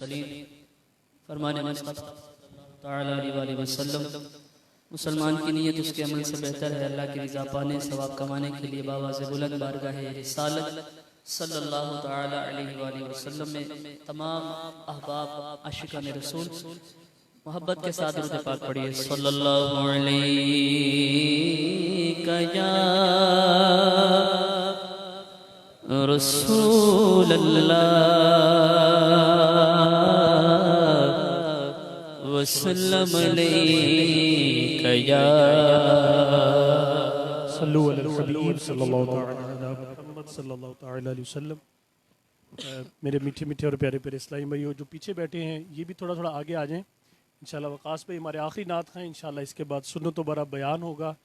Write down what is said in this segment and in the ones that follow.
फरमाने वसल्लम मुसलमान की नीयत उसके अमल से बेहतर है। अल्लाह की रज़ा पाने सवाब कमाने के लिए बाबा से बुलंद बारगाह रिसालत सल्लल्लाहु तआला अलैहि वसल्लम में तमाम अहबाब आशिकान रसूल मोहब्बत के साथ दुरूद पाक पढ़िए। सल्लल्लाहु अलैका या रसूल अल्लाह वसल्लम अलैका या सल्लु अलल हबीब सल्लल्लाहु अलैहि वसल्लम। मेरे मीठे मीठे और प्यारे प्यारे इस्लामी भाइयों, जो पीछे बैठे हैं ये भी थोड़ा थोड़ा आगे आ जाएं इंशाल्लाह। वकास पे हमारे आखिरी नात हैं इंशाल्लाह, इसके बाद सुन्नत व बरा बयान होगा।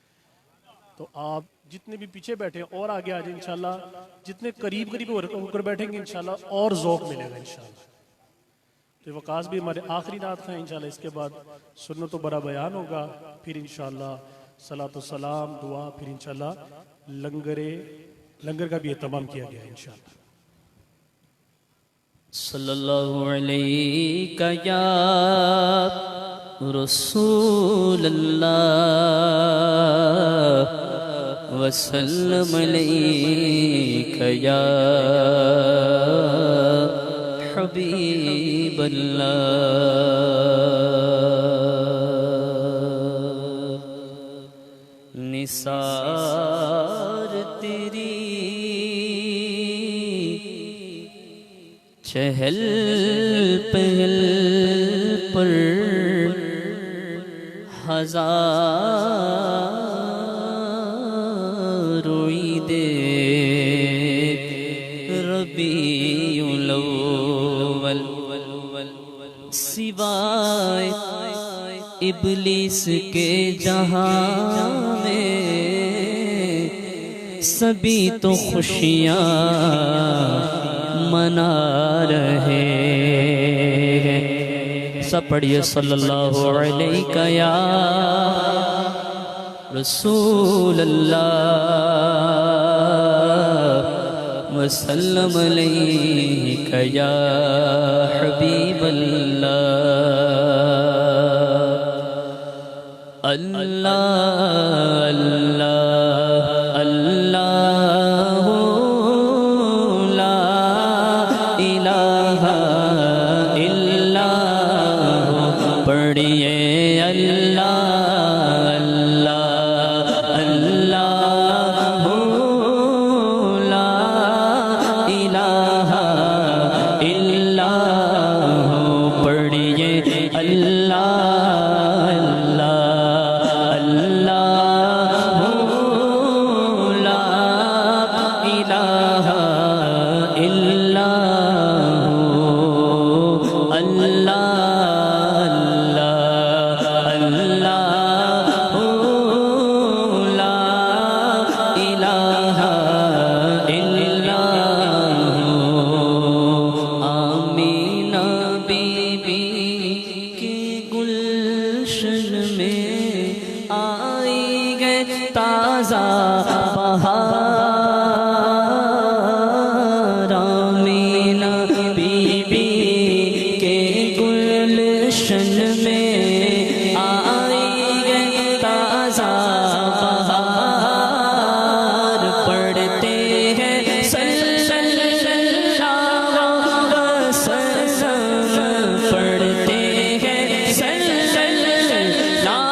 तो आप जितने भी पीछे बैठे हैं और आगे आ जाए इंशाल्लाह। जितने करीब करीब होकर बैठेंगे इंशाल्लाह और ज़ौक़ मिलेगा इंशाल्लाह। तो वकास भी हमारे आखिरी नात हैं इंशाल्लाह, इसके बाद सुन्नत व बरा बयान होगा, फिर इंशाल्लाह सलातो सलाम दुआ, फिर इंशाल्लाह लंगर का भी एहतमाम किया गया है इंशाल्लाह। सल्लल्लाहु अलैका या रसूल अल्लाह वसल्लम अलैका या हबीब अल्लाह। निसार तेरी चहल पहल पर हज़ारों ईदे रबीउल अव्वल सिवाय इब्लीस के जहां में सभी तो खुशियाँ मना रहे हैं। सब पढ़िए सल्लल्लाहु अलैका या रसूल अल्लाह वसल्लम अलैका या हबीब अल्लाह। अल्लाह अल्लाह अल्लाह पढ़िए अल्लाह अल्लाह अल्लाह ला इलाहा इल्लल्लाह पढ़िए अल्लाह अल्लाह अल्लाह ला इलाहा इल्लल्लाह अल्लाह ताज़ा बहार आमीना बीबी के गुलशन में आई गए ताज़ा बहार। पढ़ते हैं सल्लल्लाहु वसल्लम, पढ़ते हैं सल्लल्लाहु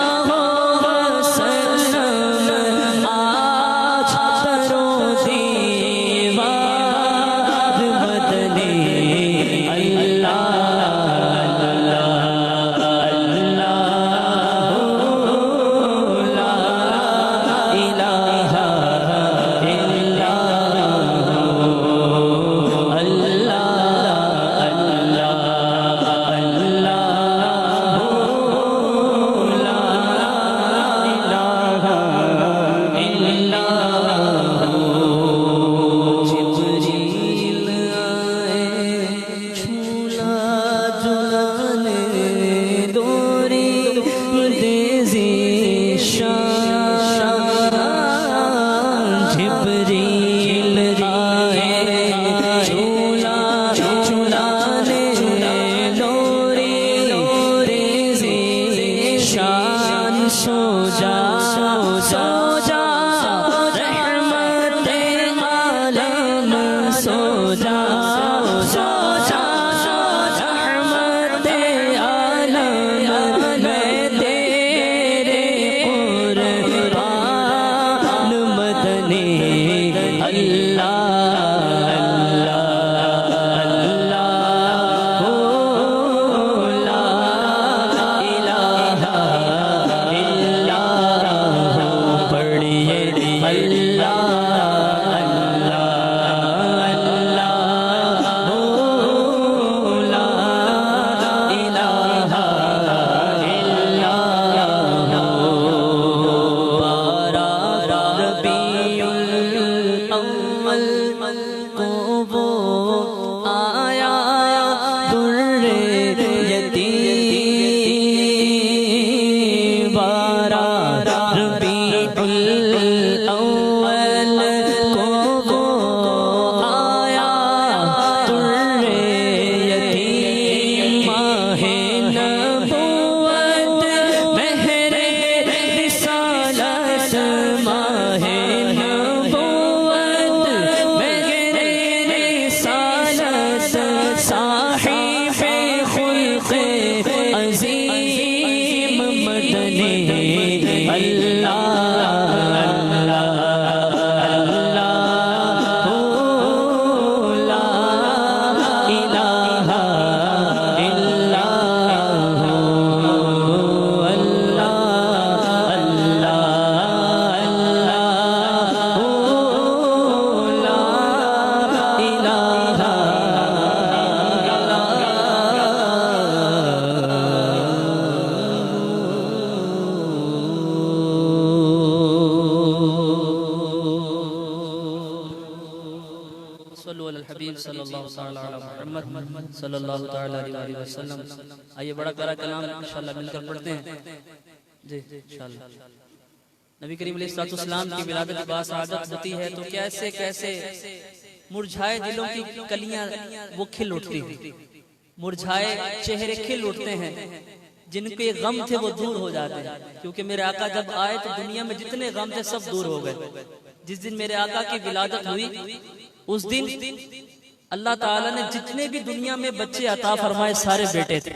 जिब्रील आए झूला सल्ला अला मुहम्मद सल्लल्लाहु तआला अलैहि वसल्लम। आइए बड़ा प्यारा कलाम इंशाअल्लाह मिलकर पढ़ते हैं जी इंशाअल्लाह। नबी करीम अलैहिस्सलाम की विलादत की बात होती है तो कैसे कैसे मुरझाए दिलों की कलियां वो खिल उठती हैं, मुरझाए चेहरे खिल उठते हैं, जिनके गम थे वो दूर हो जाते हैं। क्योंकि मेरे आका जब आए तो दुनिया में जितने गम थे सब दूर हो गए। जिस दिन मेरे आका की विलादत हुई उस दिन अल्लाह ताला ने जितने भी दुनिया में बच्चे अता फरमाए सारे बेटे थे।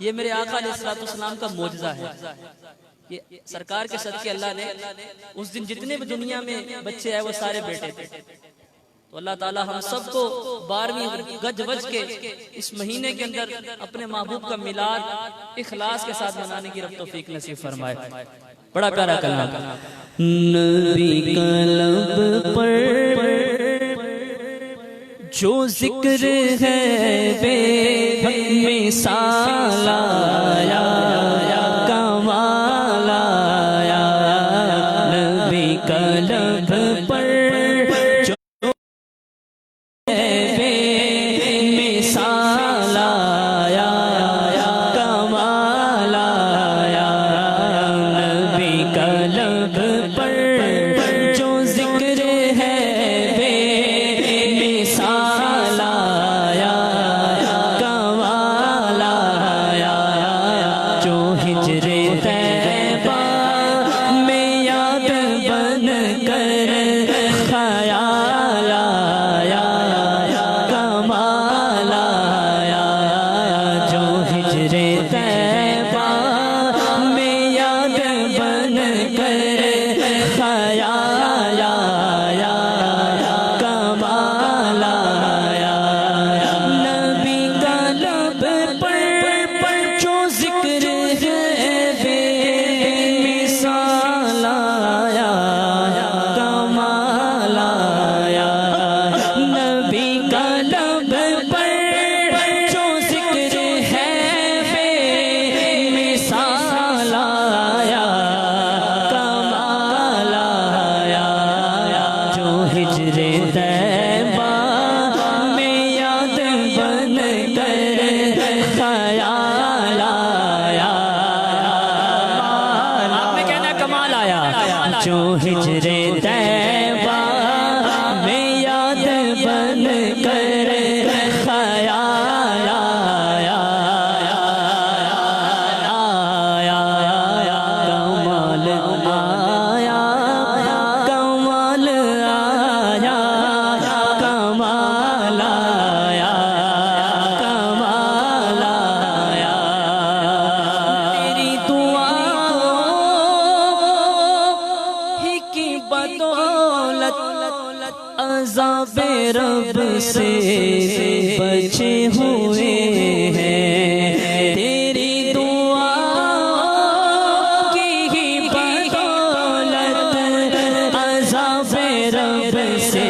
ये मेरे आका अलैहिस्सलाम का मौजज़ा है। ये सरकार के सदके अल्लाह ने उस दिन जितने भी दुनिया में बच्चे आए वो सारे बेटे थे। तो अल्लाह ताला हम सबको 12वीं गज वज के इस महीने के अंदर अपने महबूब का मिलाद इखलास के साथ मनाने की रब तौफीक नसीब फरमाए। बड़ा प्यारा कलाम। नबी का लब पर जो जिक्र है बेमिसाल आया, कमाल आया। नबी का लब पर जो है बेमिसाल आया, कमाल आया। नबी का लब पर जो जिक्र है बेमिसाल आया, कमाल आया। जो हिजरे तैबा में याद बन कर ख्याल आया, कमाल आया। जो हिजरे तैबा में याद बन कर ख्याल आया, कमाल आया। नबी का लब पर जो जिक्र है बेमिसाल आया, कमाल आया। नबी का लब पर जो जिक्र है बेमिसाल आया, कमाल आया। जो हिजरे तैबा में याद बन कर ख्याल आया, आपने कहना कमाल आया। जो हिजरे तैबा में याद बन कर ख्याल आया, कमाल आया, कमाल आया, कमाल आया, कमाल आया। तेरी दुआओं ही की बदौलत अज़ाबे रब से बचे हुए हैं। तेरी दुआओं की ही बदौलत अज़ाबे रब से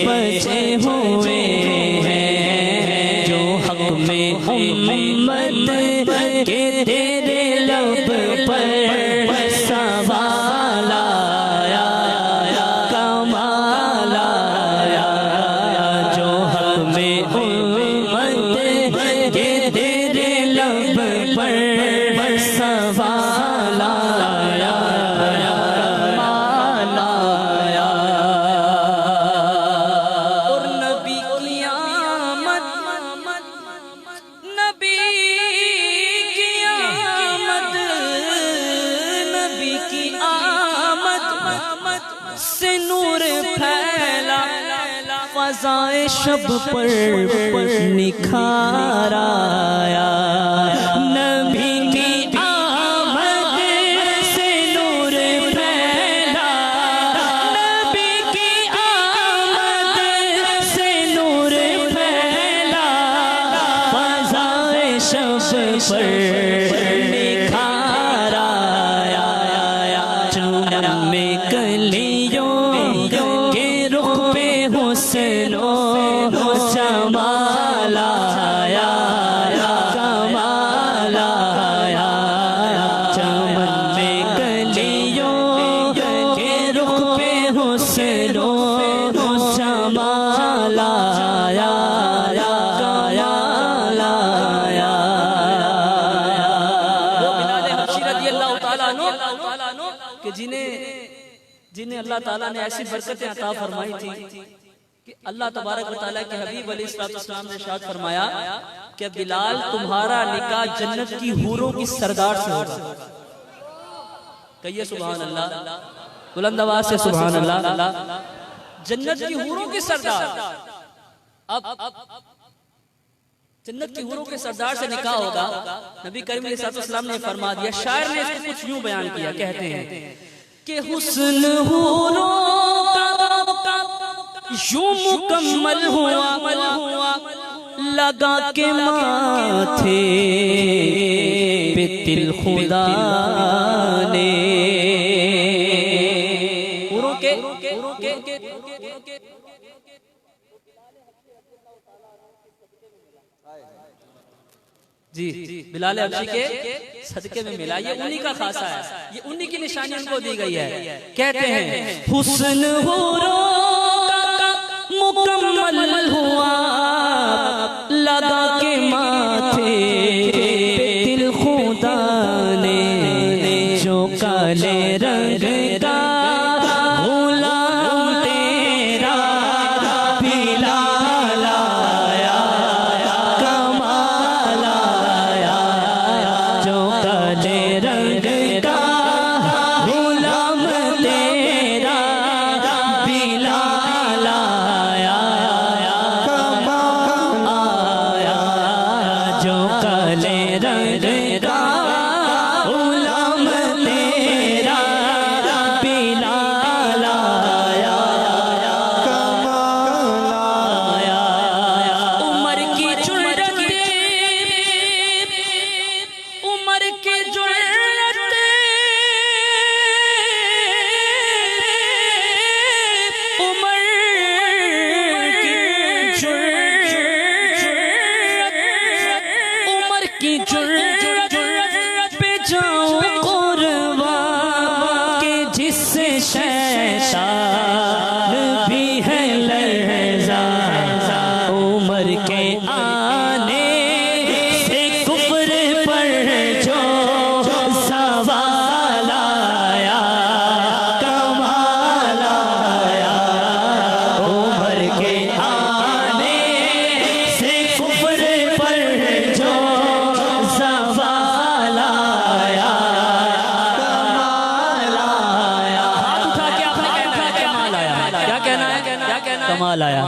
बचे हुए हैं। जो हक में उम्मत के तेरे लब पर सवाल आया, कमाल आया। जो हक में उम्मत के तेरे लब पर सवाल आया, कमाल आया। और नबी की आमद, नबी की आमद, नबी की आमद से नूर फैला, फज़ाए शब पर निखार आया। नबी की आमद से नूर फैला, नबी की आमद से नूर फैला, फज़ाए शब पर निखार आया। चमन में कलियों के रुख पे हुस्नो जमाल आया, कमाल आया। चमन में कलियों के रुख पे हुस्नो जमाल कि जिन्हें अल्लाह ताला ने ऐसी बरकतें अता फरमाई थी कि अल्लाह तबारक व तआला के हबीब अलैहिस्सलाम ने इरशाद फरमाया कि बिलाल तुम्हारा निकाह जन्नत की हूरों की सरदार से होगा। कहिए सुभान अल्लाह, बुलंद आवाज से सुभान अल्लाह। जन्नत की हूरों की सरदार, अब जन्नत की हूरों के सरदार से निकाह होगा। नबी करीम अलैहिस्सलाम ने फरमा दिया। शायर ने इसको कुछ यूं बयान किया, कहते हैं कि हुस्न हूरों का यूं मुकम्मल हुआ लगा के माथे पे तिल खुदा ने। हूरों के जी बिलाल हबशी के सदके में मिला। ये उन्हीं का खासा है, ये उन्हीं की निशानी उनको दी गई है। कहते हैं हुस्न हूरों का मुकम्मल हुआ लगा के माथे पे तिल खुदा ने, जो काले रंग का गुलाम तेरा बिलाल आया, कमाल आया। जो काले रंग का गुलाम तेरा बिलाल आया, कमाल आया। जो काले रंग का गुलाम तेरा बिलाल आया, कमाल आया। उमर की जुर्रत, उमर की जुर्रत, उमर की जुर्रत पे जाऊं कुर्बान के जिससे शैतान भी है लर्ज़ा। उमर के आने से कुफ्र पर जो सवाल आया, कमाल आया। उमर के आने से कुफ्र पर जो सवाल आया, कमाल आया। हाथ उठा के आपने कहना है कमाल आया। क्या कहना है? कमाल आया,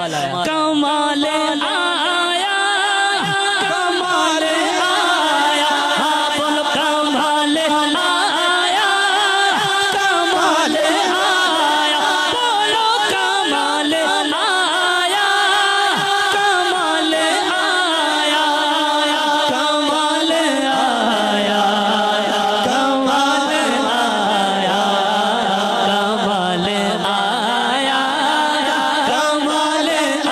कमाल आया, कमाल आया। हाँ बोलो कमाल आया, कमाल आया। बोलो कमाल आया, कमाल आया, कमाल आया, कमाल आया, कमाल आया, कमाल आया,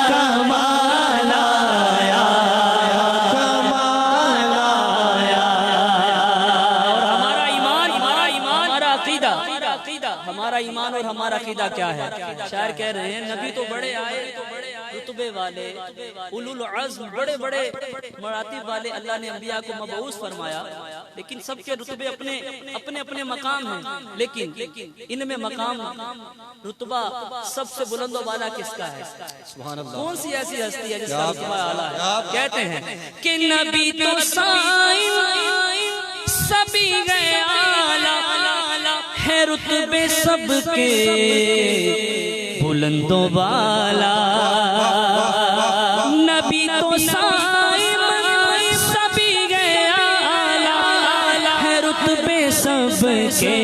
कमाल आया, कमाल आया। और हमारा ईमान, हमारा अकीदा, हमारा ईमान और हमारा अकीदा क्या है? शायर कह रहे हैं नबी तो बड़े आए, रुतबे वाले, उलुल अज़्म, बड़े बड़े मरातिब वाले अल्लाह ने अंबिया को मबऊस फरमाया, लेकिन सबके रुतबे अपने अपने अपने मकाम हैं। लेकिन इनमें मकाम रुतबा सबसे बुलंद वाला किसका है? कौन सी ऐसी हस्ती है जिसका रुतबा आला है? कहते हैं कि नबी तो साईं सभी गए आला है, रुतबे सबके बुलंदों वाला। नबी तो साईं सभी गए आला है, रुतबे सबके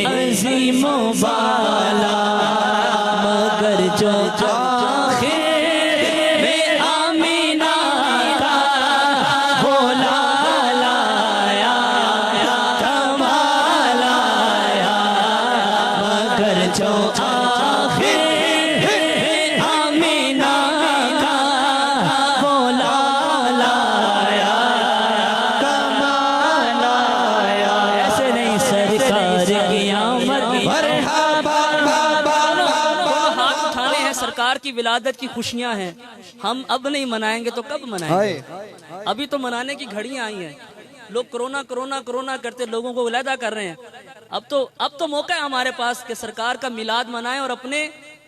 अजीमों वाला। मगर जो आखिर में आमीना का भोला लाया, कमाल आया। मगर जो आखिर में आमीना का भोला लाया, कमाल आया। ऐसे नहीं सरकार की आमद, हाथ उठाने हैं। सरकार की विलादत की खुशियां हैं, हम अब नहीं मनाएंगे तो कब मनाएंगे? अभी तो मनाने की घड़ियां आई हैं। लोग कोरोना कोरोना कोरोना करते लोगों को अलहदा कर रहे हैं। अब तो मौका है हमारे पास कि सरकार का मिलाद मनाएं और अपने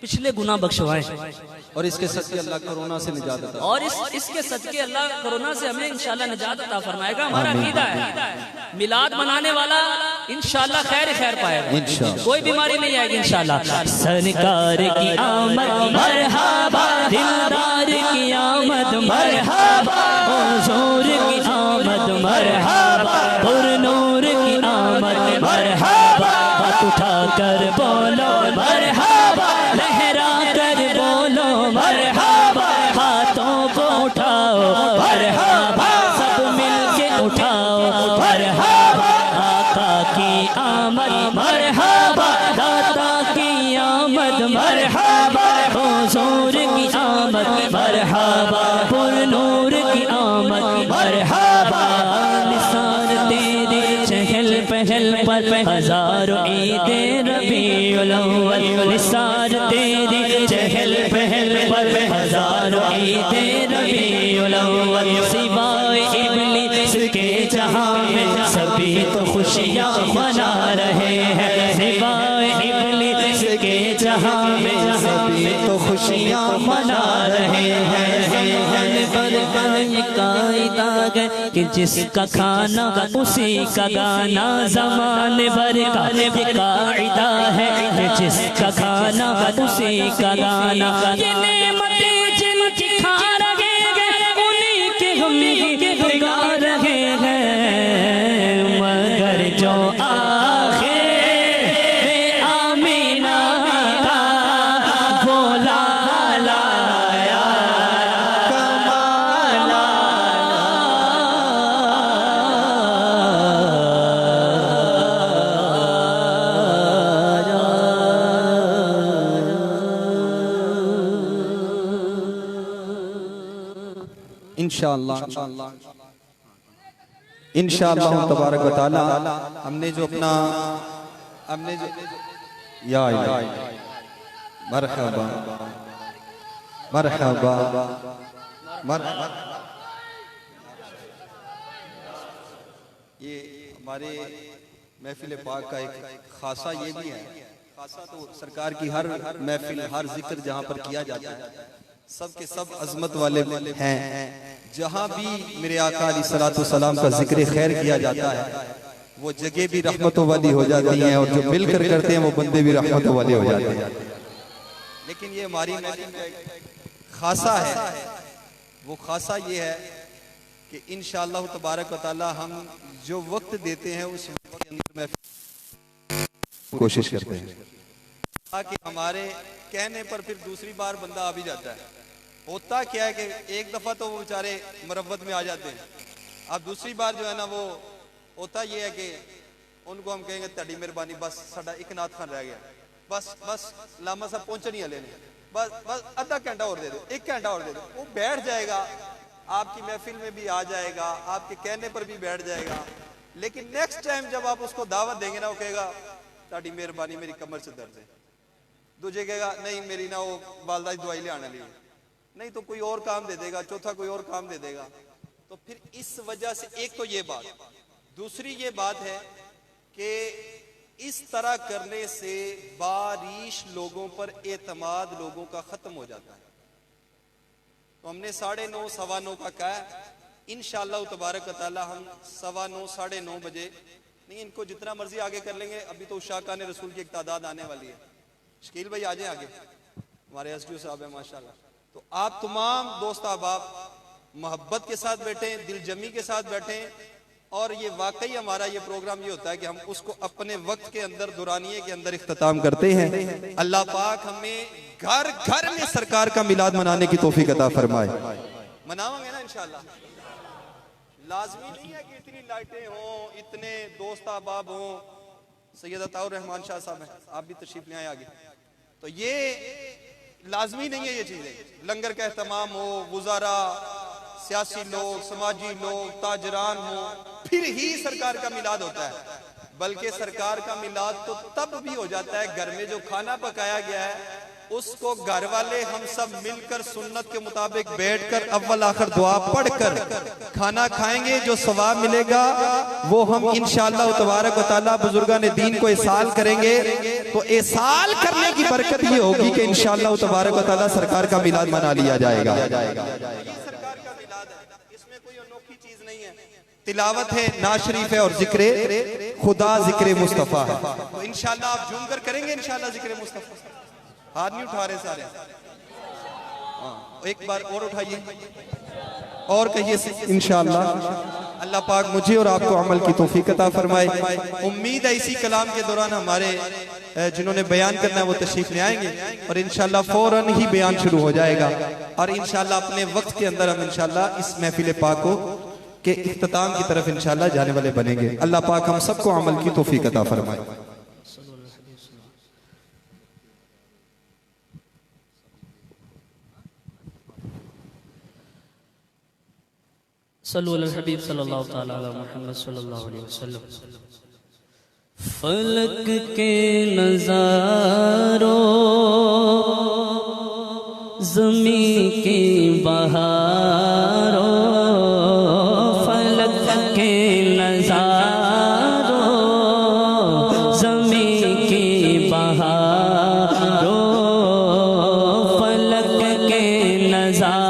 पिछले गुनाह बख्शवाएं। और इसके सदके अल्लाह कोरोना से निजात अता और इसके सदके अल्लाह कोरोना से हमें इंशाल्लाह निजात अता फरमाएगा। हमारा अकीदा है मिलाद मनाने वाला इंशाल्लाह खैर पाएगा, कोई बीमारी नहीं आएगी इंशाल्लाह। सरकार की आमद मरहबा, दिलदार की आमद मरहबा, हुजूर की आमद मरहबा, पुरनूर की आमद मरहबा। हाथ उठा कर बोलो मरहबा, लहरा कर बोलो मरहबा, हाथों को उठाओ मरहबा, सब मिलके उठाओ मरहबा। आका की आमद मरहबा, दाता की आमद मरहबा, हुजूर की आमद मरहबा, पुरनूर की आमद मरहबा। निसार तेरे चहल पहल पर हजारों ईदे रबीउल अव्वल, निसार तेरी चहल पहल पर हजारों ईदे रबीउल अव्वल। सिवाय इब्लीस के जहां में सभी तो खुशियां मना रहे हैं, सिवाय इब्लीस के जहां में सभी तो खुशियां मना रहे हैं। ये कायदा है कि जिसका खाना उसी का गाना, ज़माने भर का ये कायदा है कि जिसका खाना उसी का गाना। ये नेमतें जिनकी खा रहे हैं उन्हीं के हम गा रहे हैं, मगर जो आखिर में आमीना का बोला लाया कमाला। इंशाअल्लाह तबारक व तआला हमने जो या मरहबा मरहबा मरहबा। ये हमारे महफिल पाक का एक खासा ये भी है, खासा तो सरकार की हर महफिल हर जिक्र जहाँ पर किया जाता है सब के सब अजमत वाले हैं। जहाँ भी मेरे आका अलैहिस्सलातु वस्सलाम का जिक्र खैर किया जाता है वो जगह भी रहमतों वाली हो जाती हैं, और जो मिलकर करते हैं वो बंदे भी रहमतों वाले हो जाते हैं। लेकिन ये हमारी महफिल का एक खासा है, वो खासा ये है कि इंशाअल्लाह तबारक व तआला हम जो वक्त देते हैं उस वक्त के अंदर महफिल कोशिश करते हैं ताकि हमारे कहने पर फिर दूसरी बार बंदा आ भी जाता है। होता क्या है कि एक दफा तो वो बेचारे मरवत में आ जाते हैं, अब दूसरी बार जो है ना वो होता ये है कि उनको हम कहेंगे तड़ी मेहरबानी बस साडा एक नाथ खान रह गया, बस लामा साहब पहुंचे नहीं हले ने, बस आधा घंटा और दे दो, एक घंटा और दे दो। वो बैठ जाएगा, आपकी महफिल में भी आ जाएगा, आपके कहने पर भी बैठ जाएगा। लेकिन नेक्स्ट टाइम जब आप उसको दावत देंगे ना वो कहेगा ताड़ी मेहरबानी मेरी कमर से दर्द है, दूजे कहेगा नहीं मेरी ना वो वालदा की दवाई ले आने लिए, नहीं तो कोई और काम दे देगा, चौथा कोई और काम दे देगा। तो फिर इस वजह से एक तो ये बात, दूसरी ये बात है कि इस तरह करने से बारिश लोगों पर एतमाद लोगों का खत्म हो जाता है। तो हमने 9:30 9:15 का कहा, इंशाअल्लाह तबारक व तआला हम 9:15 9:30 बजे नहीं, इनको जितना मर्जी आगे कर लेंगे। अभी तो उशाकान रसूल की एक तादाद आने वाली है। शकील भाई आ जाए आगे, हमारे एसडीओ साहब है माशाल्लाह। तो आप तमाम दोस्त अहबाब मोहब्बत के साथ बैठे, दिलजमी के साथ बैठे, और ये वाकई हमारा ये प्रोग्राम ये होता है कि हम उसको अपने वक्त के अंदर दुरानिये के अंदर इख्तिताम करते हैं। अल्लाह पाक हमें घर घर में सरकार का मिलाद मनाने की तौफीक अता फरमाए। मनाएंगे ना इंशाल्लाह। लाजमी नहीं है कि इतनी लाइटें हों, इतने दोस्त अहबाब हों। सैयद अताउर रहमान शाह साहब हैं, आप भी तशरीफ ले आए आगे। तो ये लाजमी नहीं है ये चीजें, लंगर का एहतमाम हो, गुजारा, सियासी लोग, समाजी लोग, ताजरान हो, फिर ही सरकार का मिलाद होता है। बल्कि सरकार का मिलाद तो तब भी हो जाता है घर में जो खाना पकाया गया है उसको घर वाले हम सब मिलकर सुन्नत के मुताबिक बैठकर अव्वल आखिर दुआ पढ़कर खाना खाएंगे, जो सवाब मिलेगा वो हम इंशाअल्लाह तबारक व तआला बुजुर्गान ने दीन को इसाल करेंगे। तो इसाल करने की बरकत ये होगी कि इंशाअल्लाह तबारक व तआला सरकार का मिलाद मना लिया जाएगा। सरकार का मिलाद है, इसमें कोई अनोखी चीज नहीं है, तिलावत है, नाज शरीफ है और जिक्र खुदा जिक्र मुस्तफा है। तो इंशाअल्लाह आप झूम कर करेंगे इंशाअल्लाह जिक्र मुस्तफा। हाथ नहीं उठा रहे सारे, हाँ एक बार और उठाइए और कहिए इंशाअल्लाह। अल्लाह पाक मुझे और आपको अमल की तौफीक अता फरमाए। उम्मीद है इसी कलाम के दौरान हमारे जिन्होंने बयान करना है वो तशरीफ ले आएंगे और इंशाअल्लाह फौरन ही बयान शुरू हो जाएगा और इंशाअल्लाह अपने वक्त के अंदर हम इंशाअल्लाह इस महफिल पाक को के इख्तिताम की तरफ इंशाअल्लाह जाने वाले बनेंगे। अल्लाह पाक हम सबको अमल की तौफीक अता फरमाए। सल्लु अला हबीब सल्लल्लाहु तआला अला मुहम्मद सल्लल्लाहु अलैहि वसल्लम। फलक के नज़ारों, ज़मीं की बहारों, फलक के नज़ारों, ज़मीं की बहारों, फलक के नज़ारों,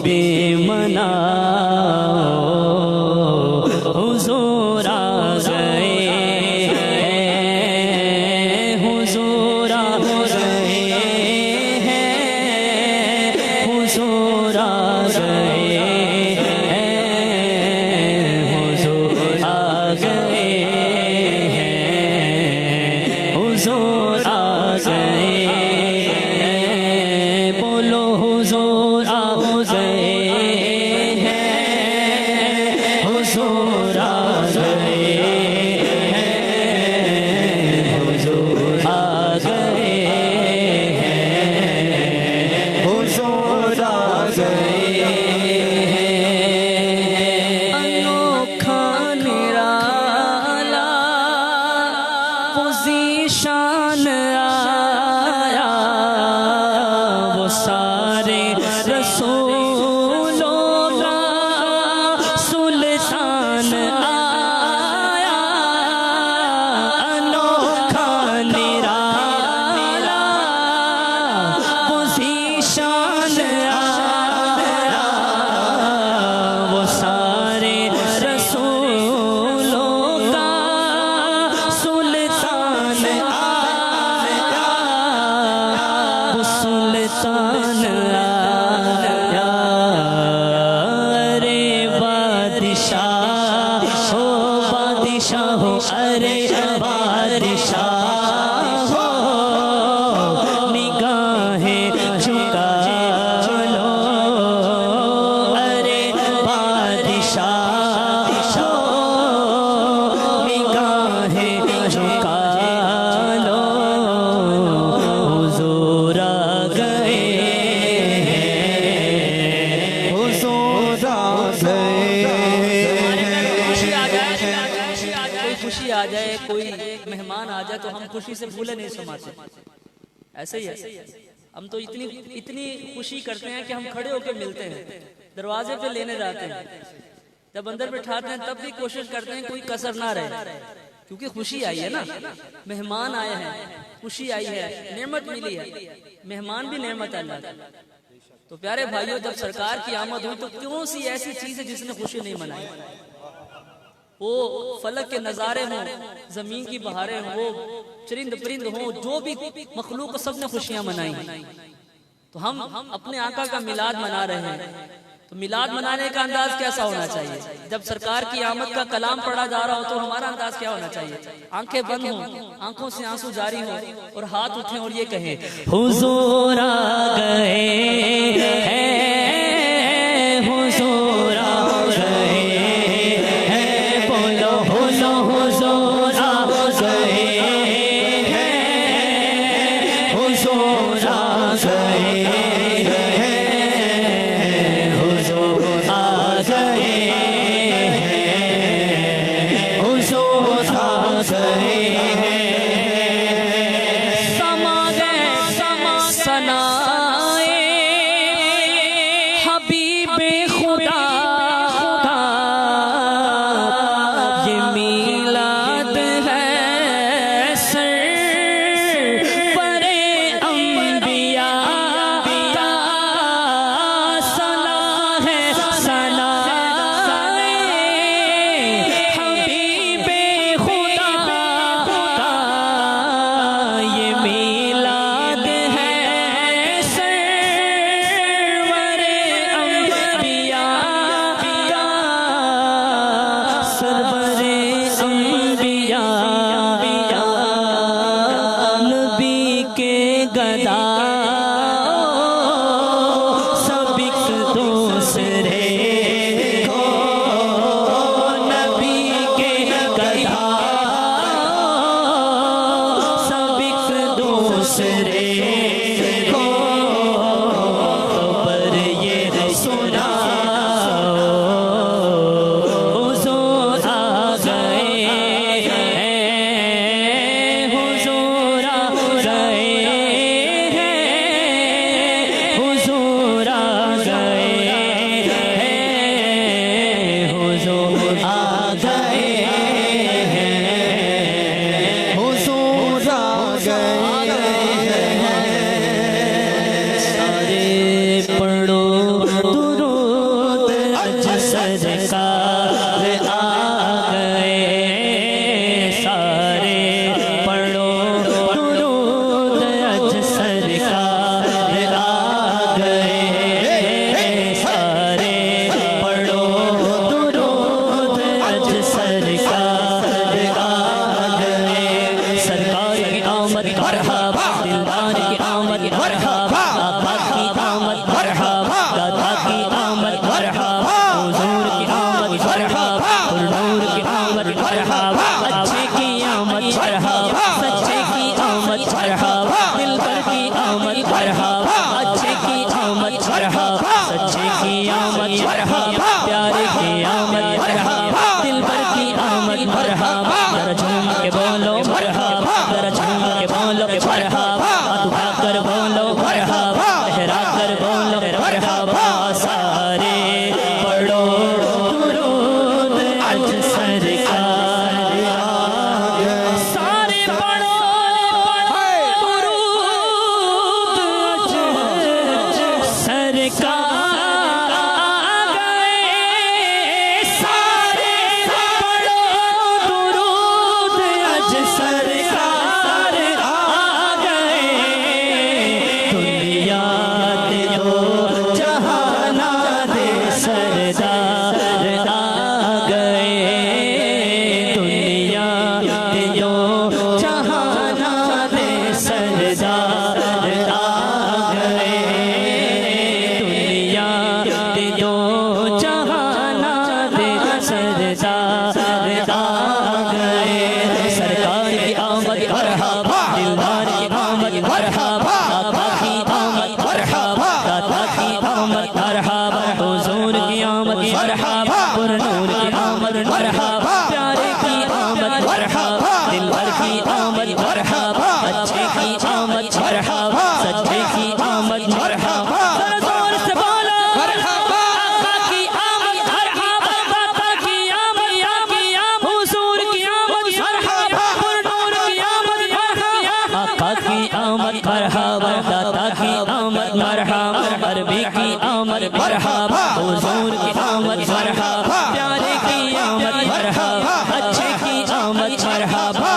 बेमना हुजूर आ गए, हुजूर आ गए हैं, हुजूर आ गए हैं, हुजूर आ गए हैं, हुजूर आ गए हैं। बोलो हुजूर आ शान आया, वो सारे रसूलों का सुल्तान आया, अनोखा निराला वो ज़ीशान आया, वो सारे रसूलों का सुल्तान आया, वो सुल्तान आया। अरे बादशाह हो, बादशाह हो, अरे बादशाह हो, निगाहें झुका लो, अरे बादशाह हो, निगाहें झुका लो, हुजूर आ गए हैं, हुजूर आ गए। खुशी आ जाए, कोई खुशी आ जाए, कोई मेहमान आ जाए तो हम खुशी से भूले नहीं समाते। ऐसे ही है, हम तो इतनी खुशी करते हैं कि हम खड़े होकर मिलते हैं, दरवाजे पे लेने जाते हैं, जब अंदर बिठाते हैं तब भी कोशिश करते हैं कोई कसर ना रहे, क्योंकि खुशी आई है ना, मेहमान आए हैं, खुशी आई है, नेमत मिली है, मेहमान भी नेमत है अल्लाह की। तो प्यारे भाइयों, जब सरकार की आमद हुई तो क्यों सी ऐसी चीज है जिसने खुशी नहीं मनाई? वो फलक के नज़ारे हों, जमीन की बहारें हों, वो चरिंद परिंद हों, जो भी मखलूक, सबने खुशियां मनाई। तो हम अपने आका का मिलाद मना रहे हैं, तो मिलाद मनाने का अंदाज कैसा होना चाहिए? जब सरकार की आमद का कलाम पढ़ा जा रहा हो तो हमारा अंदाज क्या होना चाहिए? आंखें बंद हों, आंखों से आंसू जारी हो और हाथ उठें और ये कहें, हुजूर आ गए हैं, हुजूर आ गए हैं, बोलो बोलो हुजूर आ गए हैं, हुजूर आ गए हैं, हुजूर आ गए हैं, दूसरे को खबर ये सुनाओ, हुजूर आ गए हैं, हुजूर आ गए हैं, हुजूर आ गए हैं, हुजूर आ गए हैं, हुजूर आ गए सारे पढ़ो दुरूद अज सरकार आ गए, सारे पढ़ो दुरूद अज सरकार आ गए, सारे पढ़ो दुरूद अज सरकार आ गए। सरकार की आमद मरहबा, दिलदार की आमद मरहबा, आका की आमद मरहबा, दादा की आमद मरहबा, हुजूर की आमद मरहबा, हुजूर की आमद मरहबा, अच्छे की आमद मरहबा, सच्चे की आमद मरहबा, दिलबर की आमद मरहबा, अच्छे की आमद मरहबा, सच्चे की आमद मरहबा, प्यारे की आमद मरहबा, दिलबर की आमद मरहबा। जरा झूम के बोलो मरहबा, जरा झूम के बोलो मरहबा, दुआ कर बोलो मरहबा, लहरा कर बोलो मरहबा। सारे पढ़ो दुरूद अज सरकार आ गए, सारे पढ़ो दुरूद अज सरकार आ गए, सारे पढ़ो दुरूद अज सरकार आ गए। दुनिया दे दो जहाना दे सरदार आ गए, दुनिया दे दो जहाना दे सरदार आ गए, दुनिया दे दो जहाना दे सरदार आ गए। सरकार की आमद मरहबा, दिलदार की आमद मरहबा, आका की आमद मरहबा, दादा की आमद मरहबा, हुजूर की आमद मरहबा, पुरनूर की आमद मरहबा, प्यारे की आमद मरहबा, दिलबर की आमद मरहबा, अच्छे की आमद मरहबा, सच्चे की आमद मरहबा। जरा जोर से बोलो मरहबा, आका की आमद मरहबा, दादा की आमद मरहबा, हुजूर की आमद मरहबा, पुरनूर की आमद मरहबा, आका की आमद मरहबा, दादा की आमद मरहबा, अरबी की आमद मरहबा, हुजूर की आमद मरहबा, प्यारे की आमद मरहबा, अच्छे की आमद मरहबा।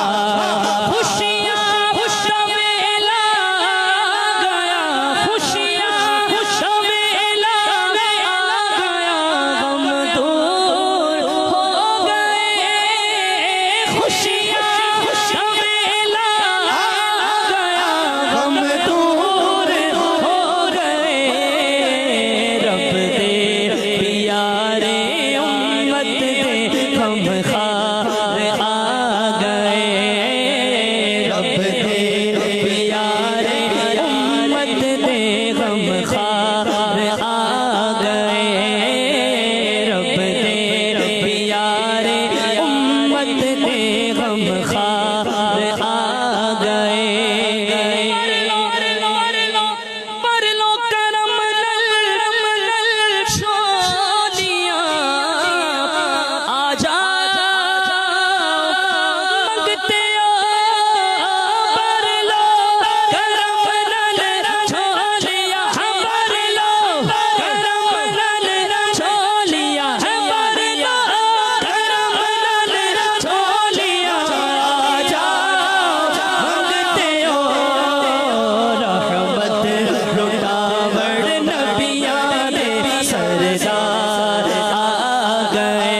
खुशियाँ खुशा मेला गया, खुशियाँ खुशा मेला गया, गम दूर हो गए, खुशियाँ खुशा मेला गया, गम दूर हो गए। रब दे प्यारे उम्मत दे गम खार आ गए, रब दे प्यारे उम्मत दे गम खार आ गए, रब दे प्यारे उम्मत दे गम खार आ गए। पर लो करम नल छोलियां, आजा मंगते हो, पर लो करम नल छोलियां, पर लो करम नल छोलियां, पर लो करम नल छोलियां, आजा मंगते हो रहमत लुटावड़ नबियां दे सरदार आ गए,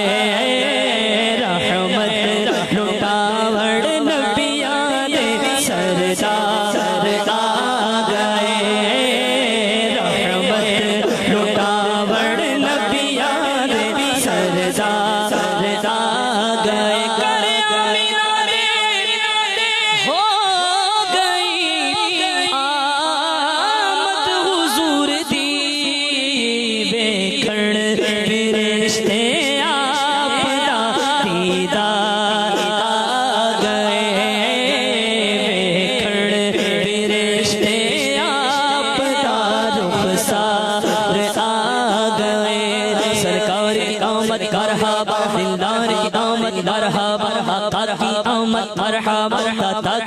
रहमत लुटावड़ नबियां दे सरदार आ गए, रहमत लुटावड़ नबियां दे सरदार आ गए। कर आमीना दे हो गई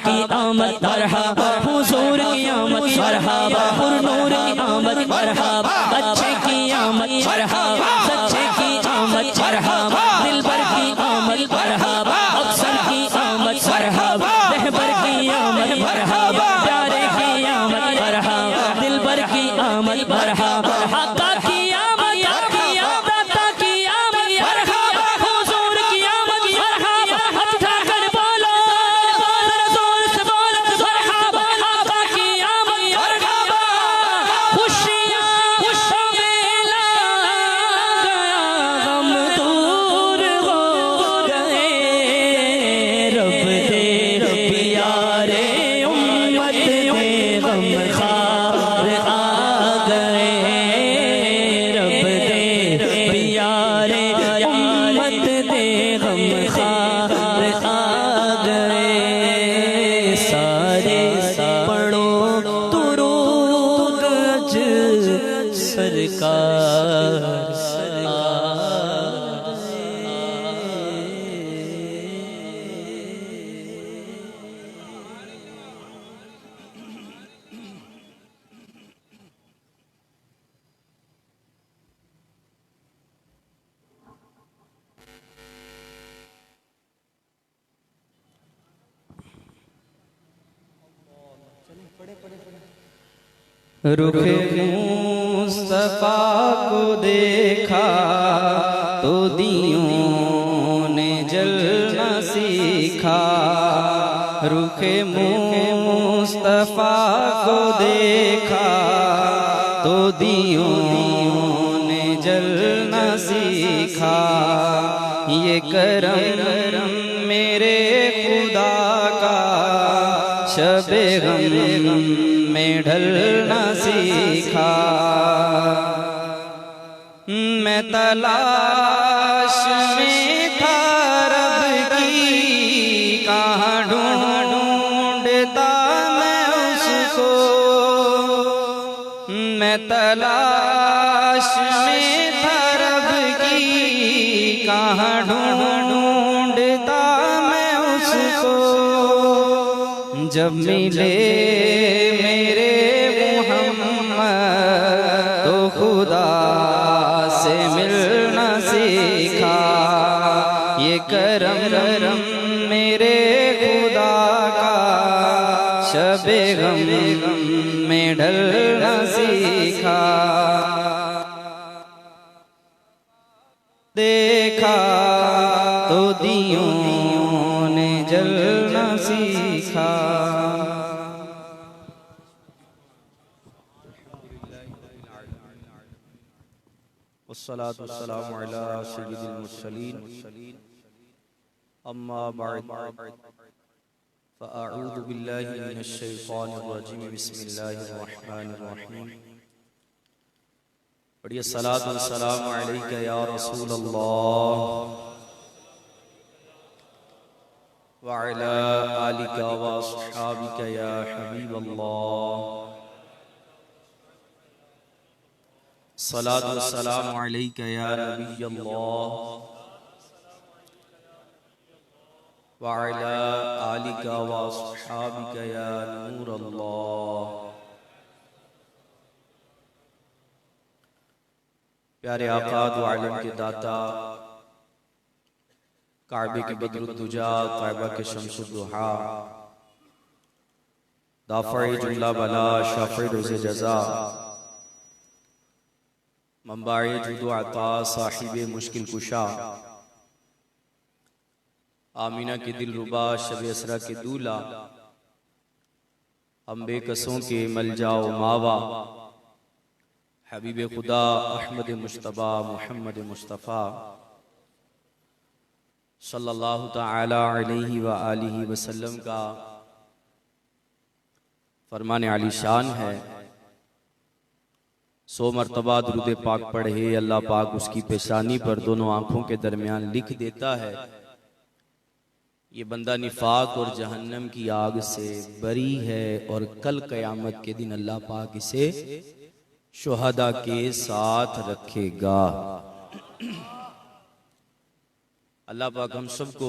की आमद मरहबा, हुजूर की आमद मरहबा, नूर की आमद मरहबा, अच्छे की आमद मरहबा, सच्चे की आमद मरहबा, दिलबर की आमद मरहबा, अक्सर की आमद मरहबा, रहबर की आमद मरहबा, प्यारे की आमद मरहबा, दिलबर की आमद मरहबा, आका की आमद, दाता की आमद मरहबा, हुजूर की आमद मरहबा, हाथ उठाकर बोलो, जोर से बोलो मरहबा, आका की आमद मरहबा, खुशियां में ला गया, गम दूर हो गए, रब दे प्यारे उम्मत दे गम खार आ गए, रब दे प्यारे उम्मत दे गम खार आ गए, सारे पढ़ो दुरूद अज सरकार रुखे मुस्तफा को देखा तो दियों ने जलना सीखा, रुखे मुस्तफा को देखा तो दियों ने जलना सीखा, ये करम मेरे खुदा का शबे गम में ढलना सीखा, मैं तलाश में था रब की, कहाँ ढूंढता मैं उसको, मैं तलाश में था रब की, कहाँ ढूंढता मैं उसको, जब मिले मेरे मुहम्मद तो खुदा से मिलना सीखा, ये करम मेरे खुदा का शबे गम में ढलना सीखा, देखा तो दियों ने जलना सीखा। वस्सलातु वस्सलामु अला सय्यिदिल मुरसलीन अम्मा बअद फ़अऊज़ु बिल्लाहि मिनश शैतानिर रजीम बिस्मिल्लाहिर रहमानिर रहीम। पढ़िए सलातु वस्सलामु अलैका या रसूल अल्लाह व अला आलिका व अस्हाबिका या हबीब अल्लाह। सलातु वस्सलामु अलैका या नबी अल्लाह व अला आलिका व अस्हाबिका या नूर अल्लाह। प्यारे आका दो आलम के दाता, काबे के बदरुद्दुजा, तैबा के शम्सुद्दुहा, दाफ़े जुमला बला, शाफ़े रोज़े जज़ा, मंबाए जुदो अता, साहिबे मुश्किल कुशा, आमीना के दिल रुबा, शबे असरा के दूल्हा, हम बेकसों के मल जाओ मावा, हबीब खुदा अहमद मुश्तबा मुहम्मद मुस्तफ़ा सल्लल्लाहु ताला अलैहि व आलिहि वसल्लम का फरमान आली शान है। 100 मरतबा दुरूद पाक पढ़े, अल्लाह पाक उसकी पेशानी पर दोनों आंखों के दरमियान लिख देता है, ये बंदा निफाक और जहन्नम की आग से बरी है, और कल क़यामत के दिन अल्लाह पाक इसे शुहदा के साथ रखेगा। अल्लाह पाक हम सबको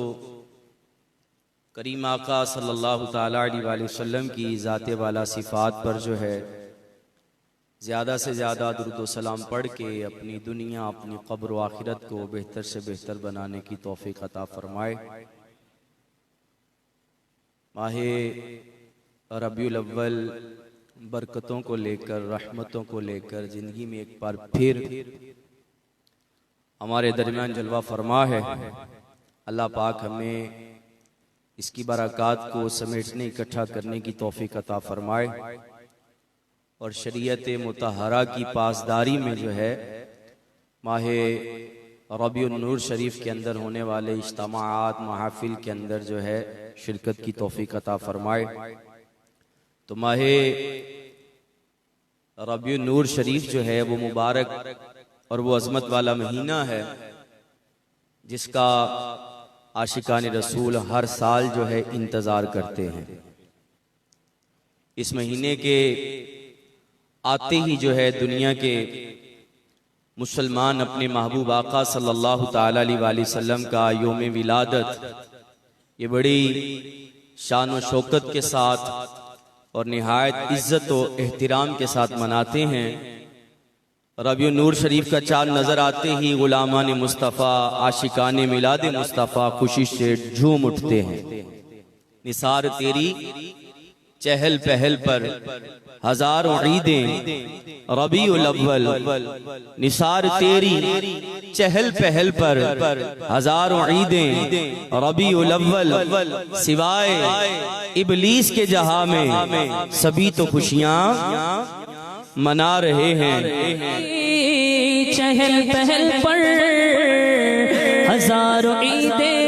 करीम आका सल्लल्लाहु ताला अलैहि वसल्लम की ज़ात वाला सिफ़ात पर जो है ज़्यादा से ज़्यादा दुरूद व सलाम पढ़ के अपनी दुनिया, अपनी क़ब्र व आखिरत को बेहतर से बेहतर बनाने की तौफ़ीक़ अता फ़रमाए। माहे रबीउल अव्वल बरकतों को लेकर, रहमतों को लेकर ज़िंदगी में एक बार फिर हमारे दरमियान जलवा फरमा है। अल्लाह पाक हमें इसकी बरक़ात को समेटने, इकट्ठा करने की तौफ़ीक़ अता फ़रमाए और शरीयत मुतहरा की पासदारी में जो है माहे रबीउन नूर शरीफ के अंदर होने वाले इज्तिमाआत, महफिल के अंदर जो है शिरकत की तौफ़ीक़ अता फ़रमाए। तो माहे रबीउन नूर शरीफ जो है वो मुबारक और वो अज़मत वाला महीना है जिसका आशिकान रसूल हर साल जो है इंतज़ार करते हैं। इस महीने के आते ही जो है दुनिया के मुसलमान अपने महबूब आका सल्लल्लाहु ताला अलैहि वसल्लम का योम विलादत ये बड़ी शान व शौकत के साथ और निहायत इज्जत व एहतराम के साथ मनाते हैं। रबीउन नूर शरीफ का चाँद नजर आते ही गुलामान मुस्तफ़ा, आशिकान मिलाद मुस्तफ़ा खुशी से झूम उठते हैं। निसार तेरी चहल पहल पर हजारों ईदें रबीउल अव्वल, निसार तेरी चहल पहल पर हजारों ईदें रबीउल अव्वल, सिवाय इबलीस के जहां में सभी तो खुशियां मना रहे हैं। चहल पहल पर हजारों ईदें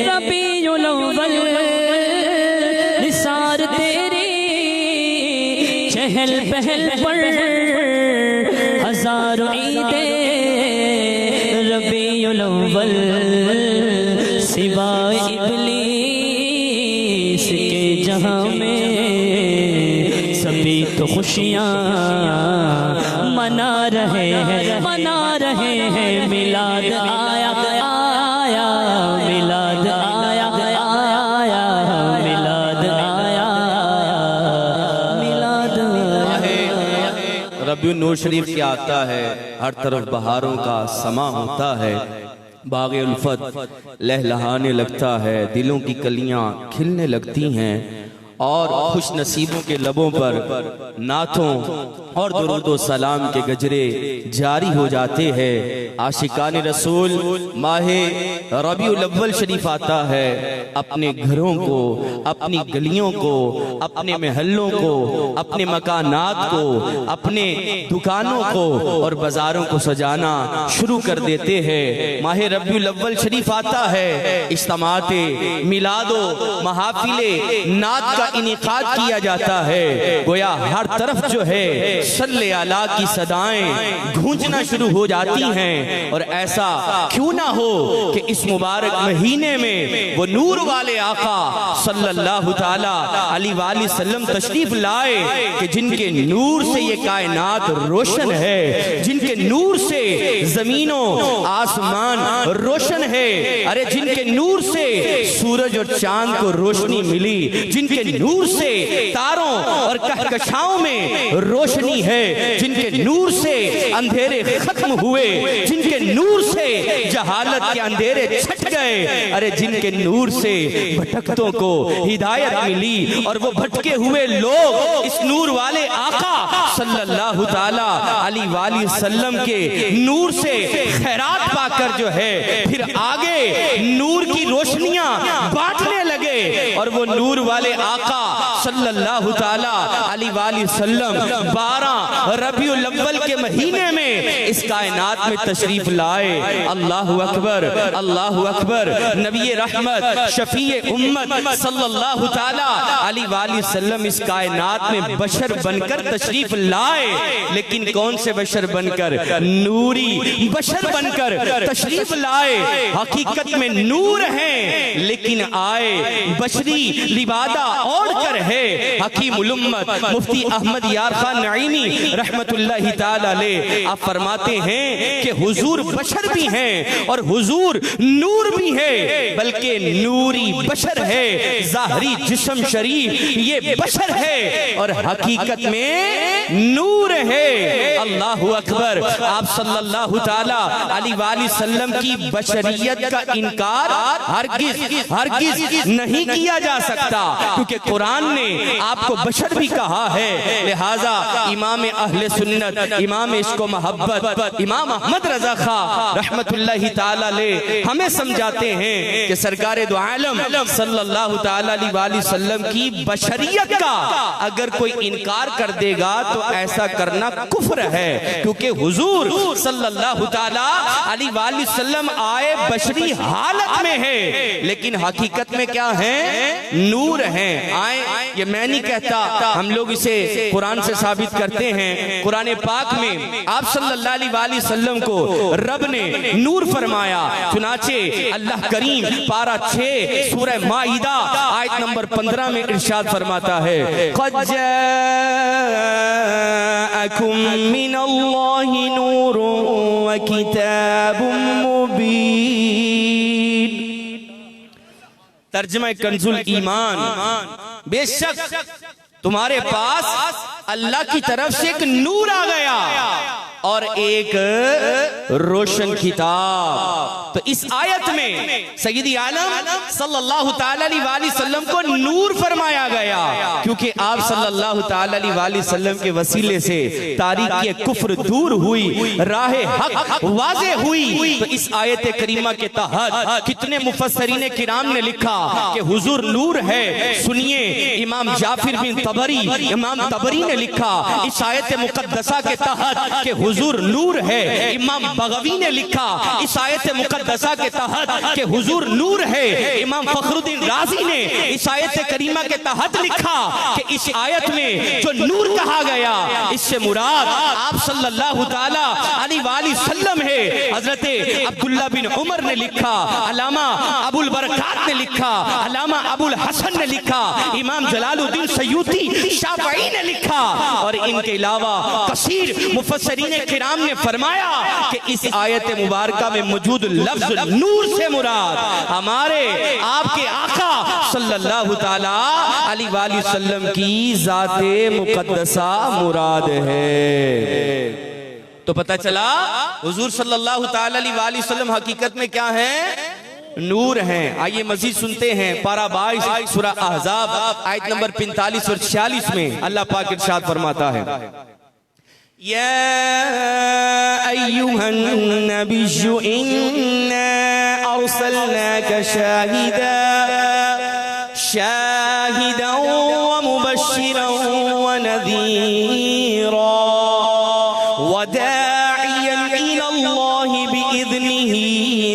रबीउल अव्वल, निसार तेरी चहल पहल पर हजारों ईदें रबीउल अव्वल, सिवाय इबलीस के जहां में सभी तो खुशियाँ मना रहे हैं, मना रहे हैं। मिलाद आया आया, मिलाद आया आया, मिलाद आया, मिलाद आया। रबीउन नूर शरीफ क्या आता है, हर तरफ बहारों का समा होता है, बाग़े उल्फत लहलहाने लगता है, दिलों की कलियां खिलने लगती हैं और खुश नसीबों के लबों पर नातों और दुरूद व सलाम के गजरे जारी हो जाते हैं। आशिकान रसूल माहे रबीउल अव्वल शरीफ आता है, अपने घरों को, अपनी गलियों को, अपने महल्लों को, अपने मकानात को, अपने दुकानों को और बाजारों को सजाना शुरू कर देते हैं। माहे रबीउल अव्वल शरीफ आता है, इज्तिमाते मिलादो महफिले नात का इनेकाद किया जाता है। गोया हर तरफ जो है सल्ले अला की सदाएं गूंजना शुरू हो जाती हैं। और ऐसा क्यों ना हो कि इस मुबारक महीने में वो नूर वाले आका सल्लल्लाहु ताला अलैहि वसल्लम तशरीफ लाए कि जिनके नूर से ये कायनात रोशन है, जिनके नूर से जमीनों आसमान रोशन है। अरे जिनके नूर से सूरज और चांद को रोशनी मिली, जिनके नूर से तारों और कहकशाओं में रोशनी है, जिनके नूर से अंधेरे खत्म हुए, जिनके नूर से जहालत के अंधेरे छट गए। अरे जिनके नूर से भटकतों को हिदायत मिली और वो भटके हुए लोग इस नूर वाले आका सल्लल्लाहु ताला अलैहि वसल्लम के नूर से खैरात पाकर जो है फिर आगे नूर की रोशनियां बांटने लगे। और वो नूर वाले आका सल्लल्लाहु ताला अलैहि वसल्लम 12 रबीउल अव्वल के महीने में इस कायनात में तशरीफ लाए। अल्लाहु अकबर, अल्लाहु अकबर। नबी रहमत शफीए उम्मत सल्लल्लाहु ताला अलैहि वसल्लम इस कायनात में बशर बनकर तशरीफ लाए। लेकिन कौन से बशर बनकर? नूरी बशर बनकर तशरीफ लाए। हकीकत में नूर हैं लेकिन आए बशरी लिबादा ओढ़ कर है। हकीम उल उम्मत मुफ्ती अहमद यार खान नईमी रहमतुल्लाहि ताला अलैह आप फरमाते हैं कि हुजूर बशर भी हैं और हुजूर नूर भी है, बल्कि नूरी बशर है, ज़ाहरी जिस्म शरीफ ये बशर है और हकीकत में नूर है। अल्लाहु अकबर। आप सल्लल्लाहु ताला अलैहि वसल्लम की बशरियत का इनकार हरगिज नहीं किया जा सकता, क्योंकि कुरान ने आपको बशर भी कहा है। लिहाजा इमाम अहले सुन्नत, इमाम इश्क व मोहब्बत, इमाम अहमद रजा खा रहमतुल्लाहि ताला अलैह हमें समझाते हैं कि सरकार दो आलम सल्लल्लाहु ताला अलैहि वसल्लम की बशरियत का अगर कोई इनकार कर देगा तो ऐसा करना कुफ्र है, क्योंकि हुजूर सल्लल्लाहु ताला अलैहि वसल्लम आए बशरी हालत में है, लेकिन हकीकत में क्या है? नूर हैं। आए ये मैं नहीं कहता, हम लोग इसे कुरान से साबित करते हैं। कुरान पाक में आप सल्लल्लाहु अलैहि वसल्लम को रब ने नूर फरमाया। चुनाचे अल्लाह करीम पारा 6 सूरह माइदा आयत नंबर 15 में इरशाद फरमाता है, क़द जाअकुम मिनल्लाहि नूरुन व किताबुम मुबीन। तर्जुमा कंजुल ईमान, बेशक तुम्हारे पास अल्लाह की तरफ से एक नूर आ गया और एक रोशन किताब। तो इस आयत में सय्यदी आलम सल्लल्लाहु ताला अलैहि वसल्लम को नूर फरमाया गया, क्योंकि आप सल्लल्लाहु ताला अलैहि वसल्लम के वसीले से तारीकी कुफ्र दूर हुई, राहे हक वाज़े हुई। तो इस आयत करीमा के तहत कितने मुफस्सरीन किराम ने लिखा कि हुजूर नूर है। सुनिए, इमाम जाफिर बिन तबरी, इमाम तबरी ने लिखा इस आयत मुकद्दसा के तहत कि हुजूर नूर है। इमाम बगवी ने लिखा इस आयत मुकद्दसा के तहत कि हुजूर नूर है। इमाम फखरुद्दीन राजी ने इस आयत करीमा के तहत लिखा कि इस आयत में जो नूर कहा गया इससे मुराद आप सल्लल्लाहु ताला अलैहि वसल्लम है। हजरत अब्दुल्ला बिन उमर ने लिखा, अल्लामा अबुल बरकात ने लिखा, अल्लामा अबुल हसन ने लिखा, इमाम जलालुद्दीन सयूती शाफई ने लिखा और इनके अलावा कसीर मुफस्सरीन किराम ने फरमाया कि इस आयत मुबारका में मौजूद लफ्ज नूर से मुराद हमारे आपके आका सल्लल्लाहु ताला अलैहि वसल्लम की जाते मुकद्दसा मुराद है। तो पता चला हुजूर सल्लल्लाहु ताला अलैहि वसल्लम हकीकत में क्या है? नूर हैं। आइए मजीद सुनते हैं पारा 22 सूरह अहज़ाब आयत नंबर 45 और 46 में अल्लाह पाक इरशाद फरमाता है, या अय्युहन नबिय्यु इन्ना अर्सलनाका शाहिदन व मुबश्शिरन व नज़ीरा व दाइयन इलल्लाहि बिइज़निही